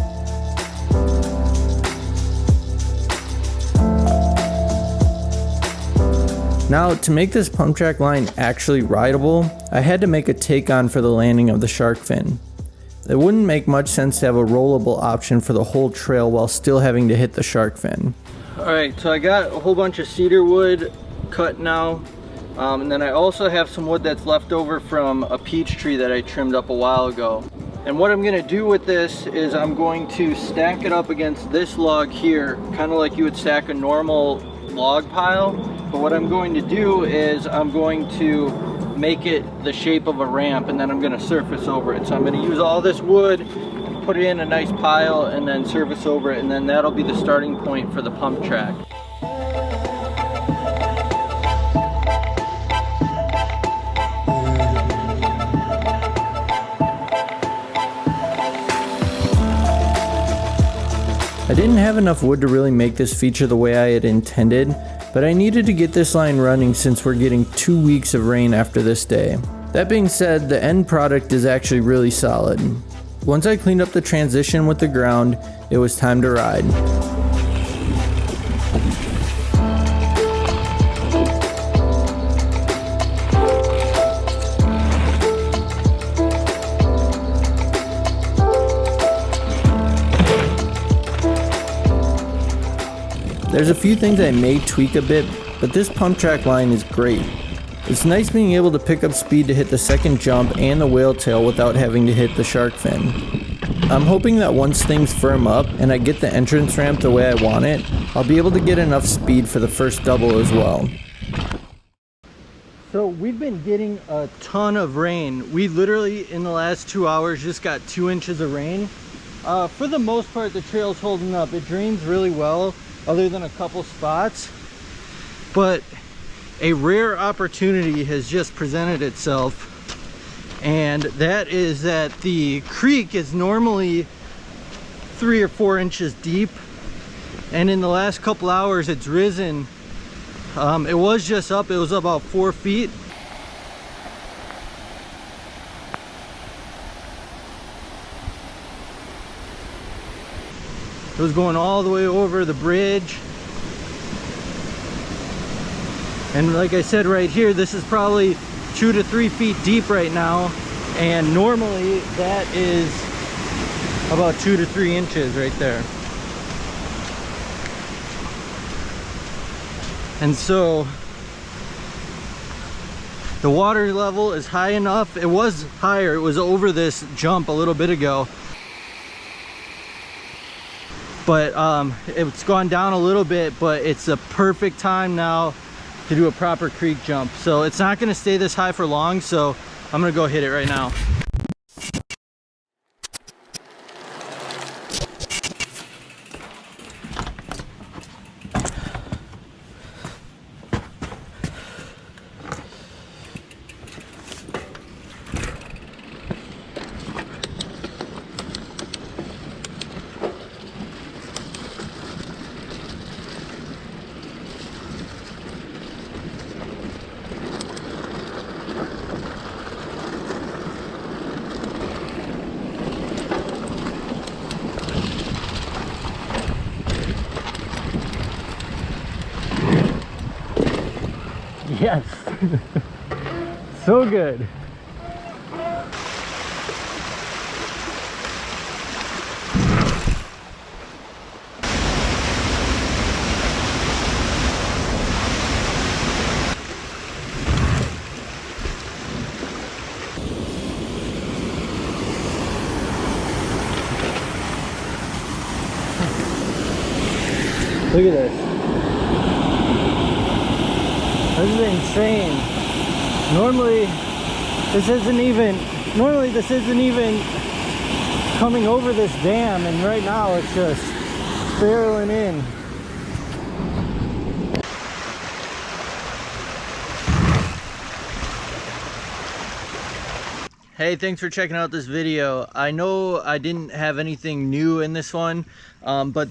Now, to make this pump track line actually rideable, I had to make a take-on for the landing of the shark fin. It wouldn't make much sense to have a rollable option for the whole trail while still having to hit the shark fin. Alright, so I got a whole bunch of cedar wood cut now, and then I also have some wood that's left over from a peach tree that I trimmed up a while ago. And what I'm going to do with this is I'm going to stack it up against this log here, kind of like you would stack a normal log pile. But what I'm going to do is I'm going to make it the shape of a ramp, and then I'm going to surface over it. So I'm going to use all this wood, put it in a nice pile, and then surface over it, and then that'll be the starting point for the pump track. I didn't have enough wood to really make this feature the way I had intended, but I needed to get this line running since we're getting 2 weeks of rain after this day. That being said, the end product is actually really solid. Once I cleaned up the transition with the ground, it was time to ride. There's a few things I may tweak a bit, but this pump track line is great. It's nice being able to pick up speed to hit the second jump and the whale tail without having to hit the shark fin. I'm hoping that once things firm up and I get the entrance ramp the way I want it, I'll be able to get enough speed for the first double as well. So we've been getting a ton of rain. We literally in the last 2 hours just got 2 inches of rain. For the most part the trail's holding up. It drains really well, other than a couple spots, but a rare opportunity has just presented itself, and that is that the creek is normally 3 or 4 inches deep, and in the last couple hours it's risen. It was just up, it was about 4 feet. It was going all the way over the bridge. And like I said right here, this is probably 2 to 3 feet deep right now. And normally that is about 2 to 3 inches right there. And so the water level is high enough. It was higher, it was over this jump a little bit ago. But it's gone down a little bit, but it's the perfect time now to do a proper creek jump. So it's not gonna stay this high for long, so I'm gonna go hit it right now. Yes. So good. Look at this. insane. Normally this isn't even coming over this dam, and right now it's just barreling in. Hey, thanks for checking out this video. I know I didn't have anything new in this one, but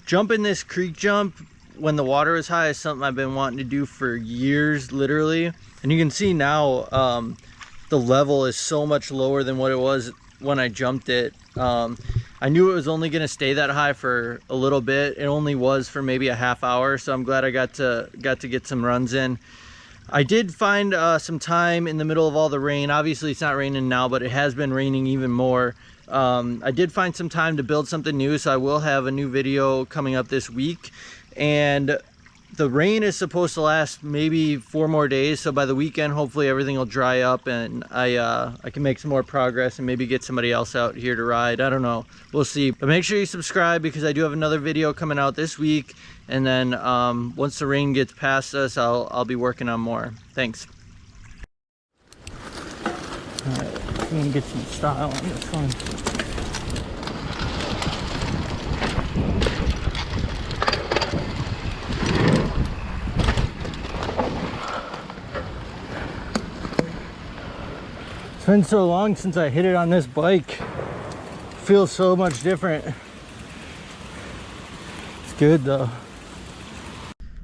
jumping this creek jump when the water is high is something I've been wanting to do for years, literally. And you can see now the level is so much lower than what it was when I jumped it. I knew it was only going to stay that high for a little bit. It only was for maybe a half hour, so I'm glad I got to get some runs in. I did find some time in the middle of all the rain. Obviously it's not raining now, but it has been raining even more. I did find some time to build something new, so I will have a new video coming up this week. And the rain is supposed to last maybe 4 more days, so by the weekend hopefully everything will dry up and I can make some more progress and maybe get somebody else out here to ride. I don't know, we'll see. But make sure you subscribe, because I do have another video coming out this week, and then once the rain gets past us, I'll be working on more. Thanks. All right, I'm gonna get some style on this one. It's been so long since I hit it on this bike. It feels so much different. It's good though.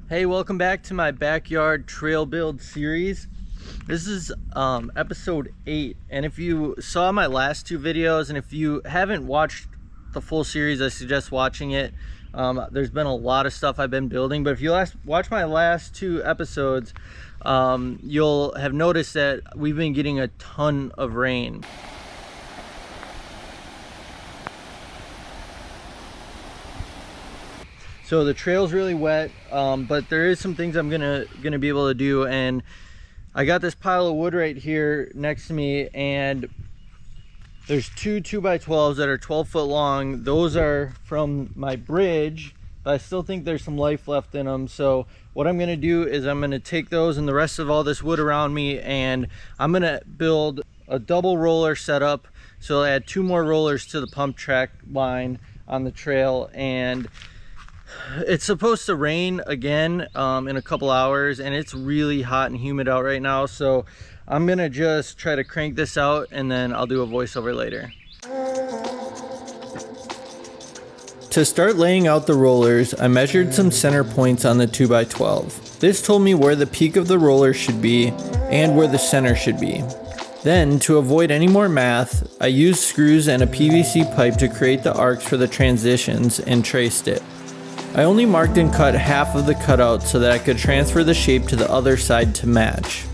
Hey, welcome back to my backyard trail build series. This is episode 8, and if you saw my last 2 videos, and if you haven't watched the full series, I suggest watching it. There's been a lot of stuff I've been building, but if you watch my last 2 episodes, you'll have noticed that we've been getting a ton of rain. So the trail's really wet, but there is some things I'm gonna be able to do. And I got this pile of wood right here next to me, and there's 2 2x12s that are 12 foot long. Those are from my bridge, but I still think there's some life left in them. So what I'm gonna do is I'm gonna take those and the rest of all this wood around me, and I'm gonna build a double roller setup. So I'll add 2 more rollers to the pump track line on the trail. And it's supposed to rain again in a couple hours, and it's really hot and humid out right now. So I'm gonna just try to crank this out, and then I'll do a voiceover later. To start laying out the rollers, I measured some center points on the 2x12. This told me where the peak of the roller should be and where the center should be. Then, to avoid any more math, I used screws and a PVC pipe to create the arcs for the transitions and traced it. I only marked and cut half of the cutout so that I could transfer the shape to the other side to match.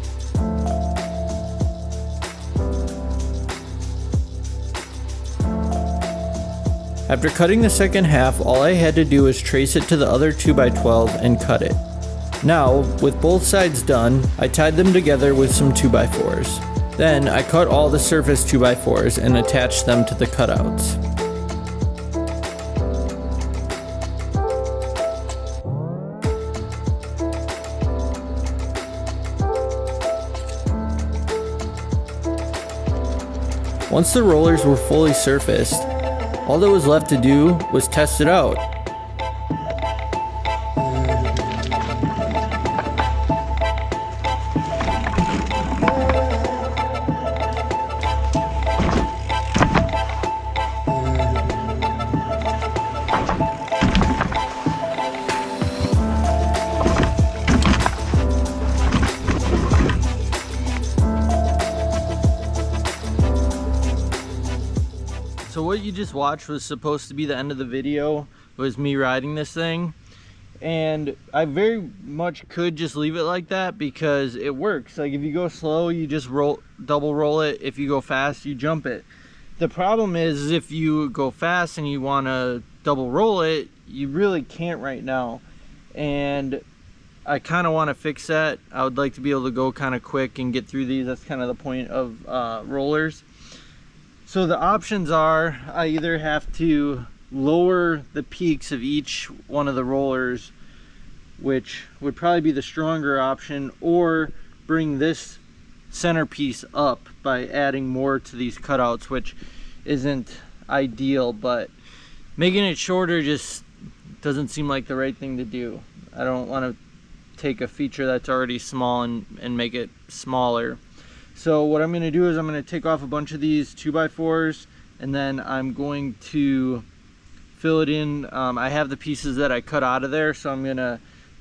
After cutting the second half, all I had to do was trace it to the other 2x12 and cut it. Now, with both sides done, I tied them together with some 2x4s. Then I cut all the surface 2x4s and attached them to the cutouts. Once the rollers were fully surfaced, all that was left to do was test it out. So what you just watched was supposed to be the end of the video, was me riding this thing. And I very much could just leave it like that because it works. Like if you go slow, you just double roll it. If you go fast, you jump it. The problem is if you go fast and you want to double roll it, you really can't right now. And I kind of want to fix that. I would like to be able to go kind of quick and get through these. That's kind of the point of rollers. So the options are, I either have to lower the peaks of each one of the rollers which would probably be the stronger option, or bring this centerpiece up by adding more to these cutouts, which isn't ideal, but making it shorter just doesn't seem like the right thing to do. I don't want to take a feature that's already small and make it smaller. So what I'm going to do is I'm going to take off a bunch of these 2x4s, and then I'm going to fill it in. I have the pieces that I cut out of there, so I'm going to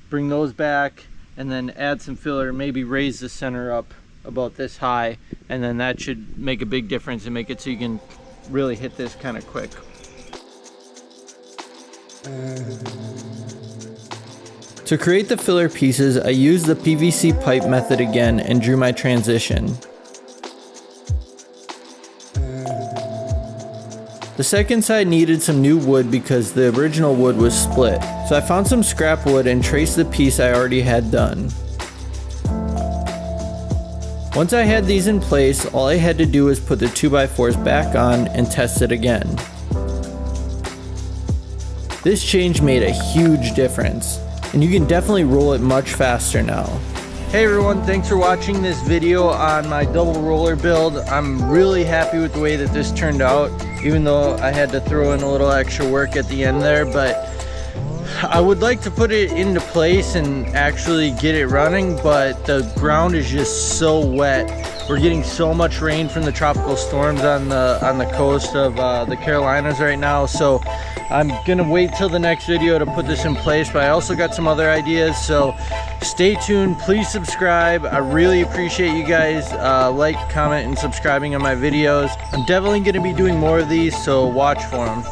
bring those back and then add some filler, maybe raise the center up about this high, and then that should make a big difference and make it so you can really hit this kind of quick. To create the filler pieces, I used the PVC pipe method again and drew my transition. The second side needed some new wood because the original wood was split, so I found some scrap wood and traced the piece I already had done. Once I had these in place, all I had to do was put the 2x4s back on and test it again. This change made a huge difference, and you can definitely roll it much faster now. Hey everyone, thanks for watching this video on my double roller build. I'm really happy with the way that this turned out, even though I had to throw in a little extra work at the end there, but I would like to put it into place and actually get it running, but the ground is just so wet. We're getting so much rain from the tropical storms on the coast of the Carolinas right now, so I'm gonna wait till the next video to put this in place, but I also got some other ideas, so stay tuned. Please subscribe. I really appreciate you guys like, comment, and subscribing on my videos. I'm definitely gonna be doing more of these, so watch for them.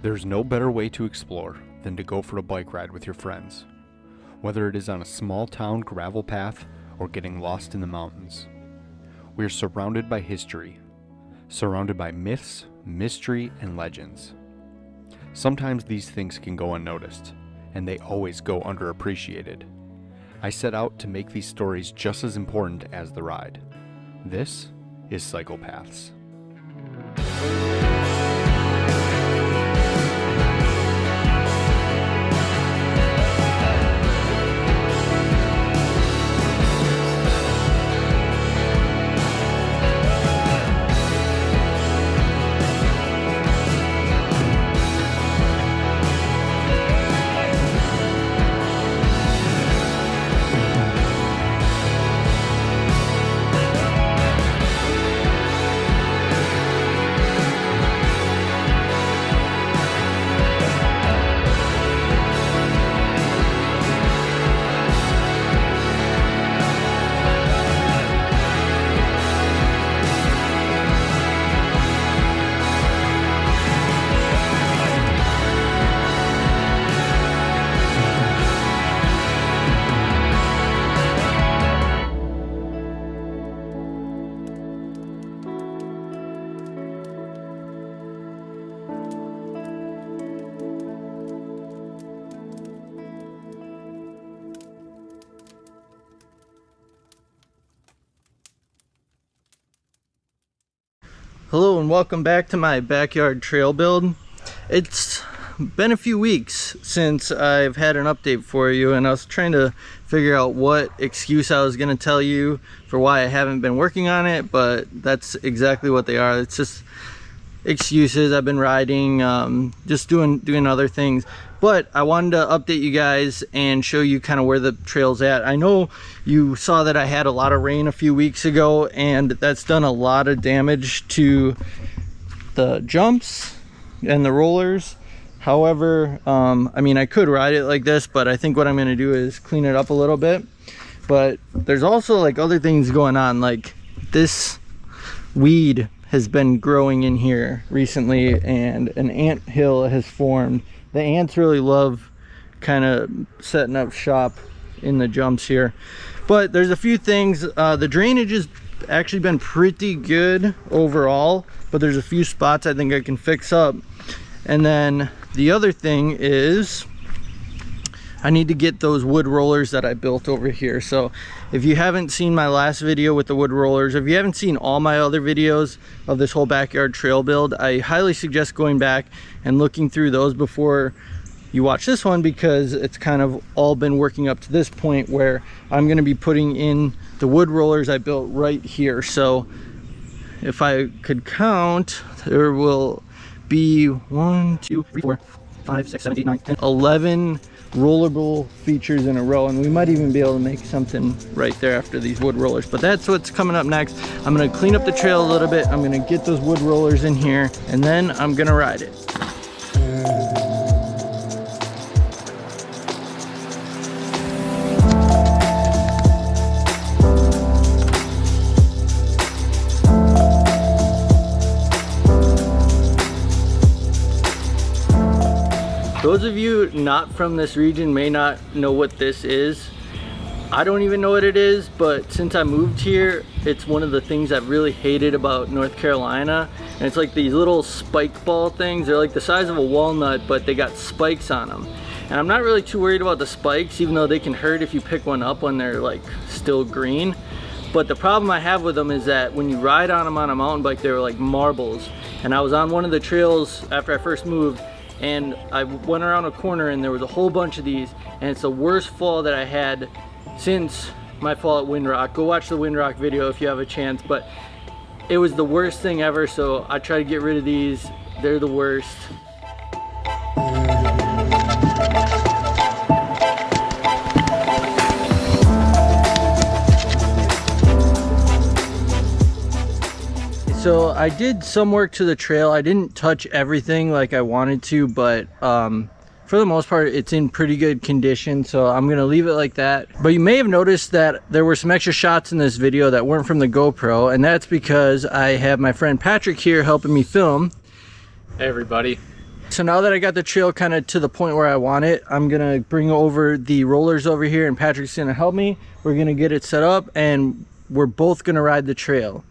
There's no better way to explore than to go for a bike ride with your friends, whether it is on a small town gravel path or getting lost in the mountains. We are surrounded by history, surrounded by myths, mystery, and legends. Sometimes these things can go unnoticed, and they always go underappreciated. I set out to make these stories just as important as the ride. This is Psychopaths. Hello and welcome back to my backyard trail build. It's been a few weeks since I've had an update for you, and I was trying to figure out what excuse I was going to tell you for why I haven't been working on it, but that's exactly what they are. It's just excuses. I've been riding, just doing other things. But I wanted to update you guys and show you kind of where the trail's at. I know you saw that I had a lot of rain a few weeks ago, and that's done a lot of damage to the jumps and the rollers. However, I mean, I could ride it like this, but I think what I'm going to do is clean it up a little bit. But there's also like other things going on, like this weed has been growing in here recently, and an ant hill has formed. The ants really love kind of setting up shop in the jumps here. But there's a few things. The drainage is actually been pretty good overall, but there's a few spots I think I can fix up. And then the other thing is I need to get those wood rollers that I built over here. So if you haven't seen my last video with the wood rollers, if you haven't seen all my other videos of this whole backyard trail build, I highly suggest going back and looking through those before you watch this one, because it's kind of all been working up to this point where I'm going to be putting in the wood rollers I built right here. So if I could count, there will be 1, 2, 3, 4, 5, 6, 7, 8, 9, 10, 11 rollerable features in a row, and we might even be able to make something right there after these wood rollers. But that's what's coming up next. I'm going to clean up the trail a little bit, I'm going to get those wood rollers in here, and then I'm going to ride it. Those of you not from this region may not know what this is. I don't even know what it is, but since I moved here, it's one of the things I've really hated about North Carolina. And it's like these little spike ball things. They're like the size of a walnut, but they got spikes on them. And I'm not really too worried about the spikes, even though they can hurt if you pick one up when they're like still green. But the problem I have with them is that when you ride on them on a mountain bike, they were like marbles. And I was on one of the trails after I first moved, and I went around a corner and there was a whole bunch of these, and it's the worst fall that I had since my fall at Windrock. Go watch the Windrock video if you have a chance, but it was the worst thing ever, so I try to get rid of these. They're the worst. So I did some work to the trail. I didn't touch everything like I wanted to, but for the most part it's in pretty good condition, so I'm gonna leave it like that. But you may have noticed that there were some extra shots in this video that weren't from the GoPro, and that's because I have my friend Patrick here helping me film. Hey everybody. So now that I got the trail kind of to the point where I want it, I'm gonna bring over the rollers over here and Patrick's gonna help me. We're gonna get it set up and we're both gonna ride the trail.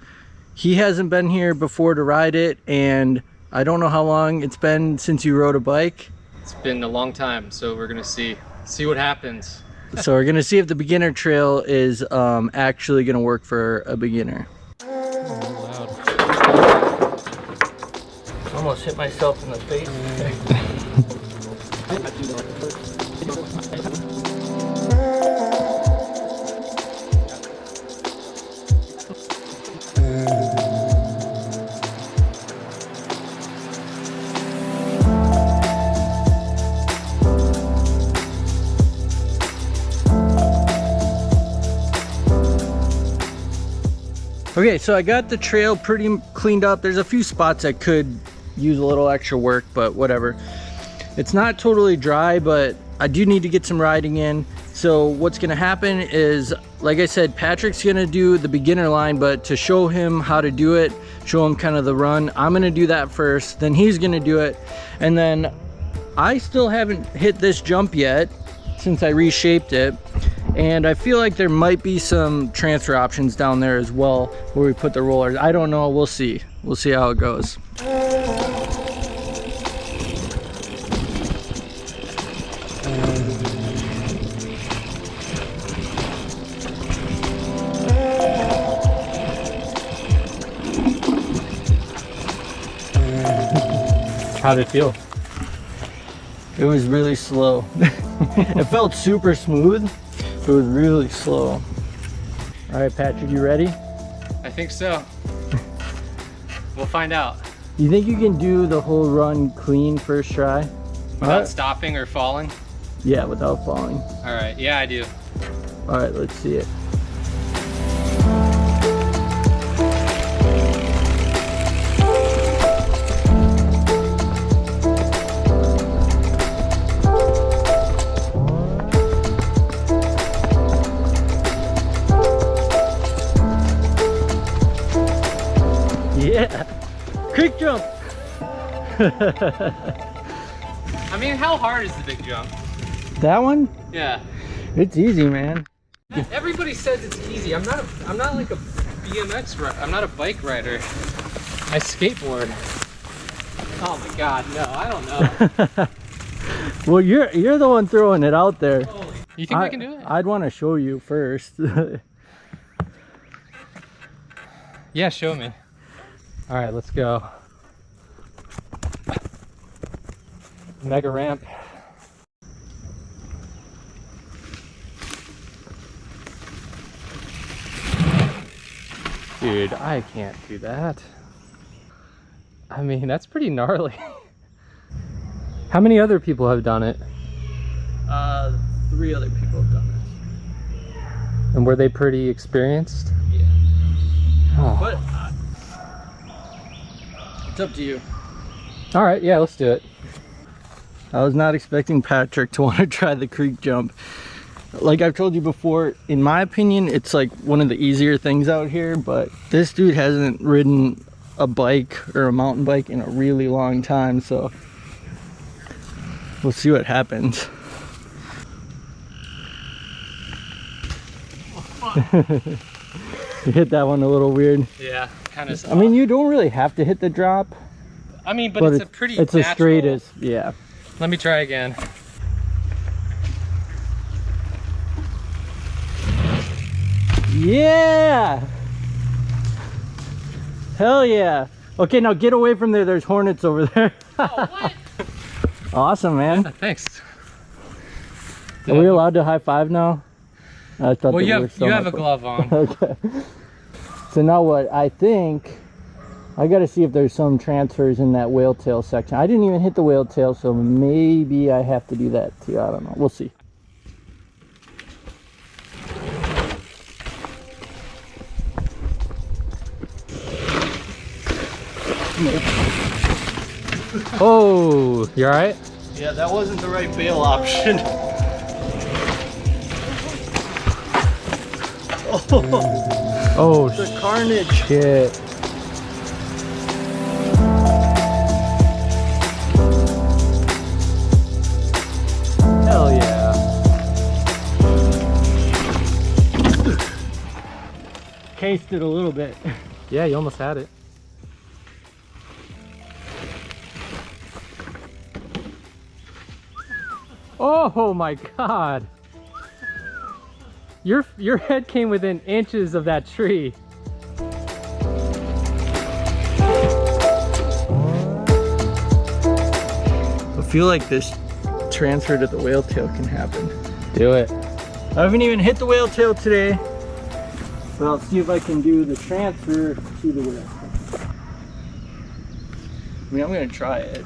He hasn't been here before to ride it, and I don't know how long it's been since you rode a bike. It's been a long time, so we're gonna see what happens. So we're gonna see if the beginner trail is actually gonna work for a beginner. Almost hit myself in the face. Okay, so I got the trail pretty cleaned up. There's a few spots that could use a little extra work, but whatever. It's not totally dry, but I do need to get some riding in. So what's gonna happen is, like I said, Patrick's gonna do the beginner line, but to show him how to do it, show him kind of the run, I'm gonna do that first, then he's gonna do it. And then I still haven't hit this jump yet since I reshaped it. And I feel like there might be some transfer options down there as well where we put the rollers. I don't know, we'll see. We'll see how it goes. How'd it feel? It was really slow. It felt super smooth. It was really slow. All right, Patrick, you ready? I think so. We'll find out. You think you can do the whole run clean first try? Without stopping or falling? Yeah, without falling. All right, yeah, I do. All right, let's see it. Yeah, quick jump. I mean, how hard is the big jump? That one? Yeah. It's easy, man. Everybody says it's easy. I'm not like a I'm not a bike rider. I skateboard. Oh my god, no, I don't know. Well, you're the one throwing it out there. You think we can do it? I'd want to show you first. Yeah, show me. All right, let's go. Mega ramp. Dude, I can't do that. I mean, that's pretty gnarly. How many other people have done it? 3 other people have done this. And were they pretty experienced? Yeah. Oh. But it's up to you. All right, yeah, let's do it. I was not expecting Patrick to want to try the creek jump. Like I've told you before, in my opinion, it's like one of the easier things out here, but this dude hasn't ridden a bike or a mountain bike in a really long time, so we'll see what happens. You hit that one a little weird. Yeah, kind of. I mean, you don't really have to hit the drop. I mean, but it's a pretty It's natural... as straight as, yeah. Let me try again. Yeah! Hell yeah! Okay, now get away from there. There's hornets over there. Oh, what? Awesome, man. Yeah, thanks. Are we allowed to high five now? I thought Well, that you we were have still not a glove on. Okay. So now what? I think I got to see if there's some transfers in that whale tail section. I didn't even hit the whale tail, so maybe I have to do that too. I don't know. We'll see. Oh, you all right? Yeah, that wasn't the right bail option. Oh, the carnage. shit. Hell yeah. Cased it a little bit. Yeah, you almost had it. Oh my god. Your head came within inches of that tree. I feel like this transfer to the whale tail can happen. Do it. I haven't even hit the whale tail today, but I'll see if I can do the transfer to the whale tail. I mean, I'm gonna try it.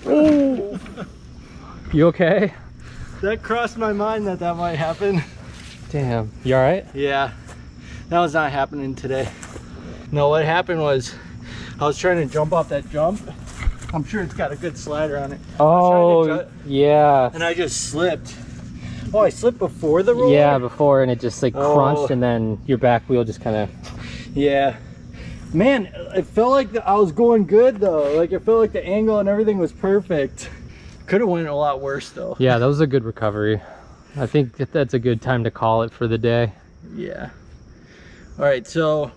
Oh! You okay? That crossed my mind that that might happen. Damn. You all right? Yeah, that was not happening today. No, what happened was I was trying to jump off that jump. I'm sure it's got a good slider on it. Oh, yeah. And I just slipped. Oh, I slipped before the roller? Yeah, before, and it just like crunched, and then your back wheel just kind of... Yeah. Man, it felt like I was going good though. Like it felt like the angle and everything was perfect. Could have went a lot worse though. Yeah, that was a good recovery. I think that's a good time to call it for the day. Yeah. All right, so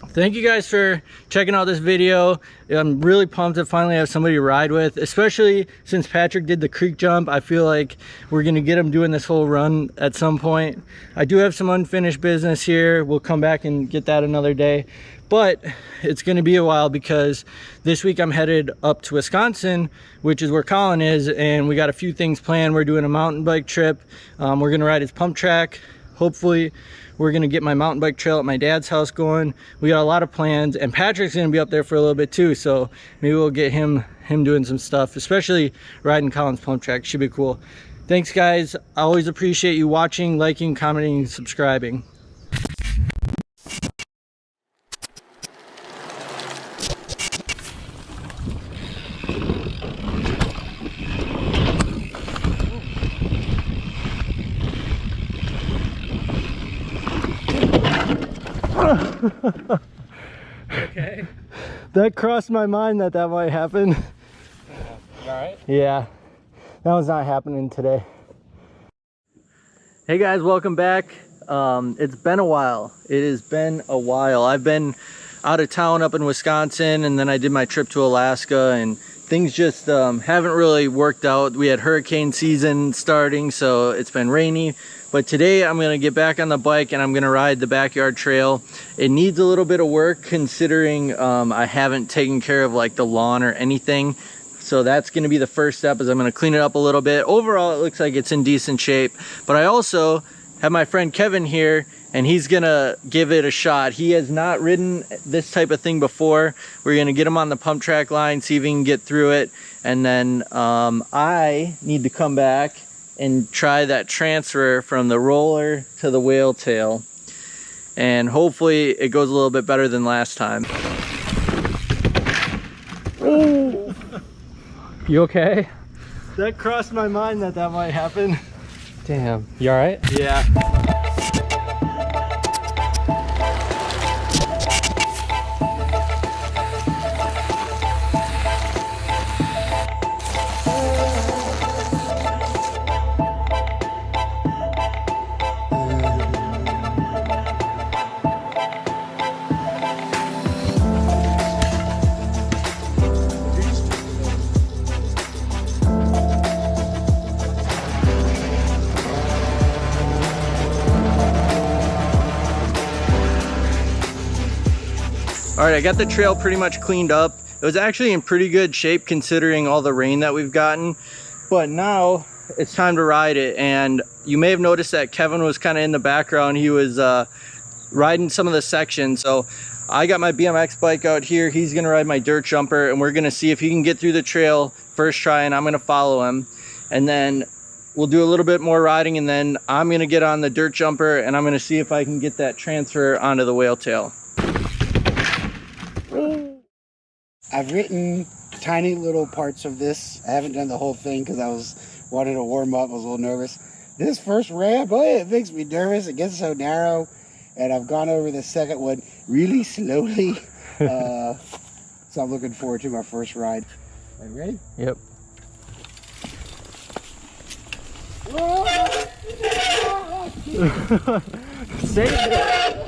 thank you guys for checking out this video. I'm really pumped to finally have somebody to ride with, especially since Patrick did the creek jump. I feel like we're gonna get him doing this whole run at some point. I do have some unfinished business here. We'll come back and get that another day, but it's gonna be a while because this week I'm headed up to Wisconsin, which is where Colin is, and we got a few things planned. We're doing a mountain bike trip. We're gonna ride his pump track. Hopefully we're gonna get my mountain bike trail at my dad's house going. We got a lot of plans, and Patrick's gonna be up there for a little bit too, so maybe we'll get him doing some stuff, especially riding Colin's pump track. Should be cool. Thanks guys. I always appreciate you watching, liking, commenting, and subscribing. Okay. That crossed my mind that that might happen. You all right? Yeah, That was not happening today. Hey guys, welcome back. It's been a while. It has been a while. I've been out of town up in Wisconsin, and then I did my trip to Alaska, and things just haven't really worked out. We had hurricane season starting, so it's been rainy. But today I'm gonna get back on the bike and I'm gonna ride the backyard trail. It needs a little bit of work considering I haven't taken care of like the lawn or anything. So that's gonna be the first step, is I'm gonna clean it up a little bit. Overall, it looks like it's in decent shape. But I also have my friend Kevin here, and he's gonna give it a shot. He has not ridden this type of thing before. We're gonna get him on the pump track line, see if he can get through it. And then I need to come back and try that transfer from the roller to the whale tail. And hopefully it goes a little bit better than last time. Oh. You okay? That crossed my mind that might happen. Damn. You all right? Yeah. All right, I got the trail pretty much cleaned up. It was actually in pretty good shape considering all the rain that we've gotten. But now it's time to ride it. And you may have noticed that Kevin was kind of in the background. He was riding some of the sections. So I got my BMX bike out here. He's gonna ride my dirt jumper, and we're gonna see if he can get through the trail first try, and I'm gonna follow him. And then we'll do a little bit more riding, and then I'm gonna get on the dirt jumper and I'm gonna see if I can get that transfer onto the whale tail. I've written tiny little parts of this. I haven't done the whole thing because I wanted to warm up. I was a little nervous. This first ramp, it makes me nervous. It gets so narrow, and I've gone over the second one really slowly. So I'm looking forward to my first ride. Are you ready? Yep. Save it.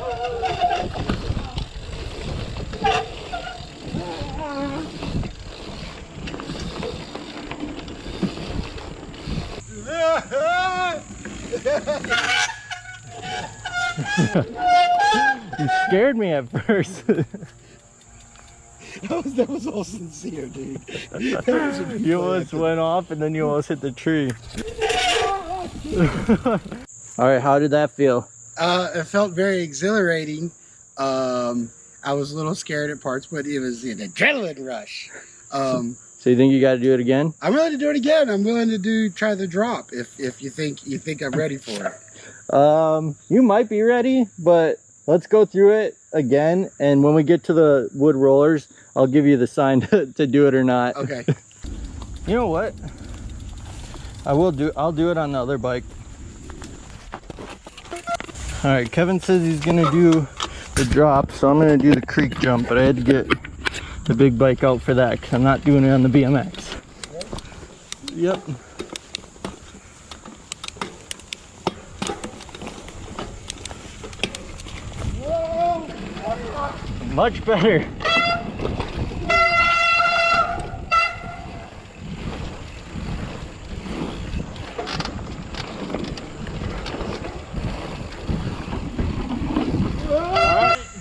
You scared me at first. That was all sincere, dude. You almost went off and then you almost hit the tree. All right, how did that feel? It felt very exhilarating. I was a little scared at parts, but it was an adrenaline rush. So you think you got to do it again? I'm willing to do it again. I'm willing to try the drop if you think I'm ready for it. You might be ready, but let's go through it again, and when we get to the wood rollers, I'll give you the sign to do it or not. Okay. You know what? I'll do it on the other bike. All right, Kevin says he's gonna do the drop, so I'm gonna do the creek jump, but I had to get the big bike out for that because I'm not doing it on the BMX. Yep. Much better.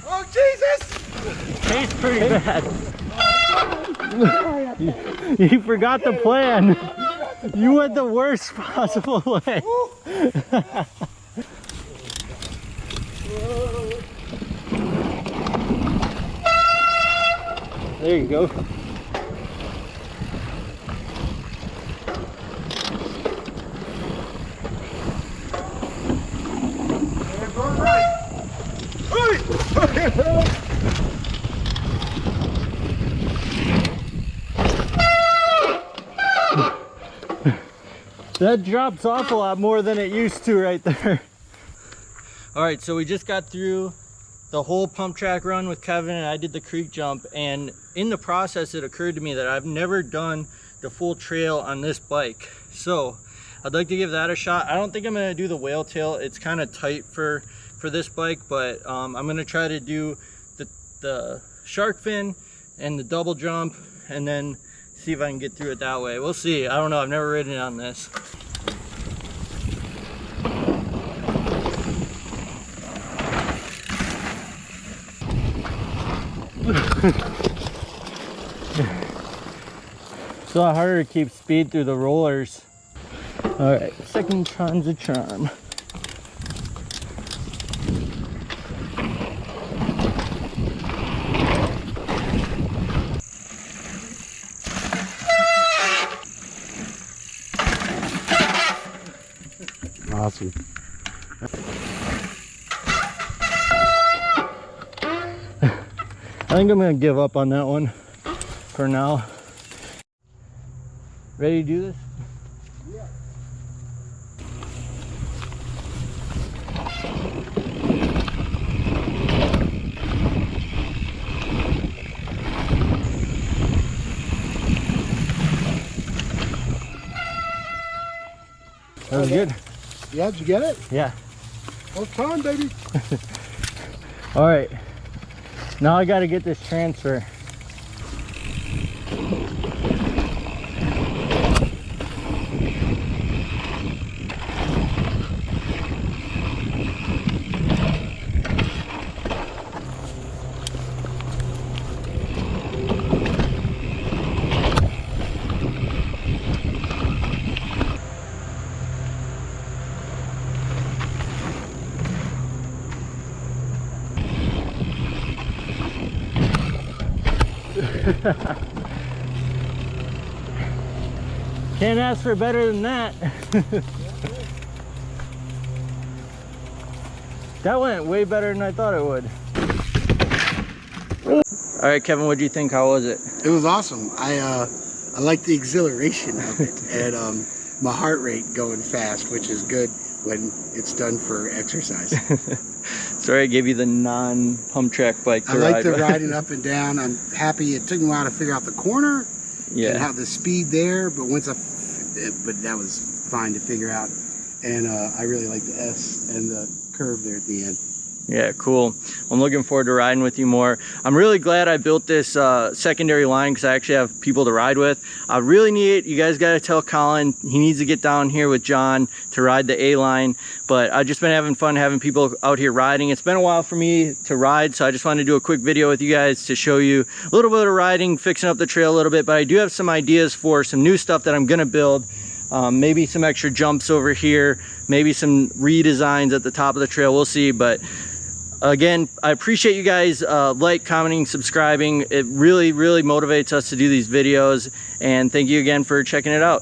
Oh, Jesus! Tastes pretty bad. You forgot the plan. You went the worst possible way. There you go. That drops off a lot more than it used to right there. All right, so we just got through the whole pump track run with Kevin, and I did the creek jump, and in the process it occurred to me that I've never done the full trail on this bike. So I'd like to give that a shot. I don't think I'm gonna do the whale tail. It's kind of tight for this bike, but I'm gonna try to do the shark fin and the double jump, and then see if I can get through it that way. We'll see. I don't know. I've never ridden on this. It's a lot harder to keep speed through the rollers. All right, second time's a charm. Awesome. I think I'm gonna give up on that one for now. Ready to do this? Yeah. That was good. Yeah, did you get it? Yeah. Well, time, baby. All right. Now I gotta get this transfer. Can't ask for better than that. That went way better than I thought it would. All right, Kevin, what do you think? How was it? It was awesome. I like the exhilaration of it, and my heart rate going fast, which is good when it's done for exercise. Sorry I gave you the non-pump track bike to I ride. like the riding up and down. I'm happy. It took me a while to figure out the corner and how the speed there, but but that was fine to figure out. And I really like the S and the curve there at the end. Yeah, cool. I'm looking forward to riding with you more. I'm really glad I built this secondary line because I actually have people to ride with. I really need it. You guys got to tell Colin he needs to get down here with John to ride the A line. But I've just been having fun having people out here riding. It's been a while for me to ride, so I just wanted to do a quick video with you guys to show you a little bit of riding, fixing up the trail a little bit. But I do have some ideas for some new stuff that I'm going to build. Maybe some extra jumps over here, maybe some redesigns at the top of the trail. We'll see. But again, I appreciate you guys like, commenting, subscribing. It really, really motivates us to do these videos. And thank you again for checking it out.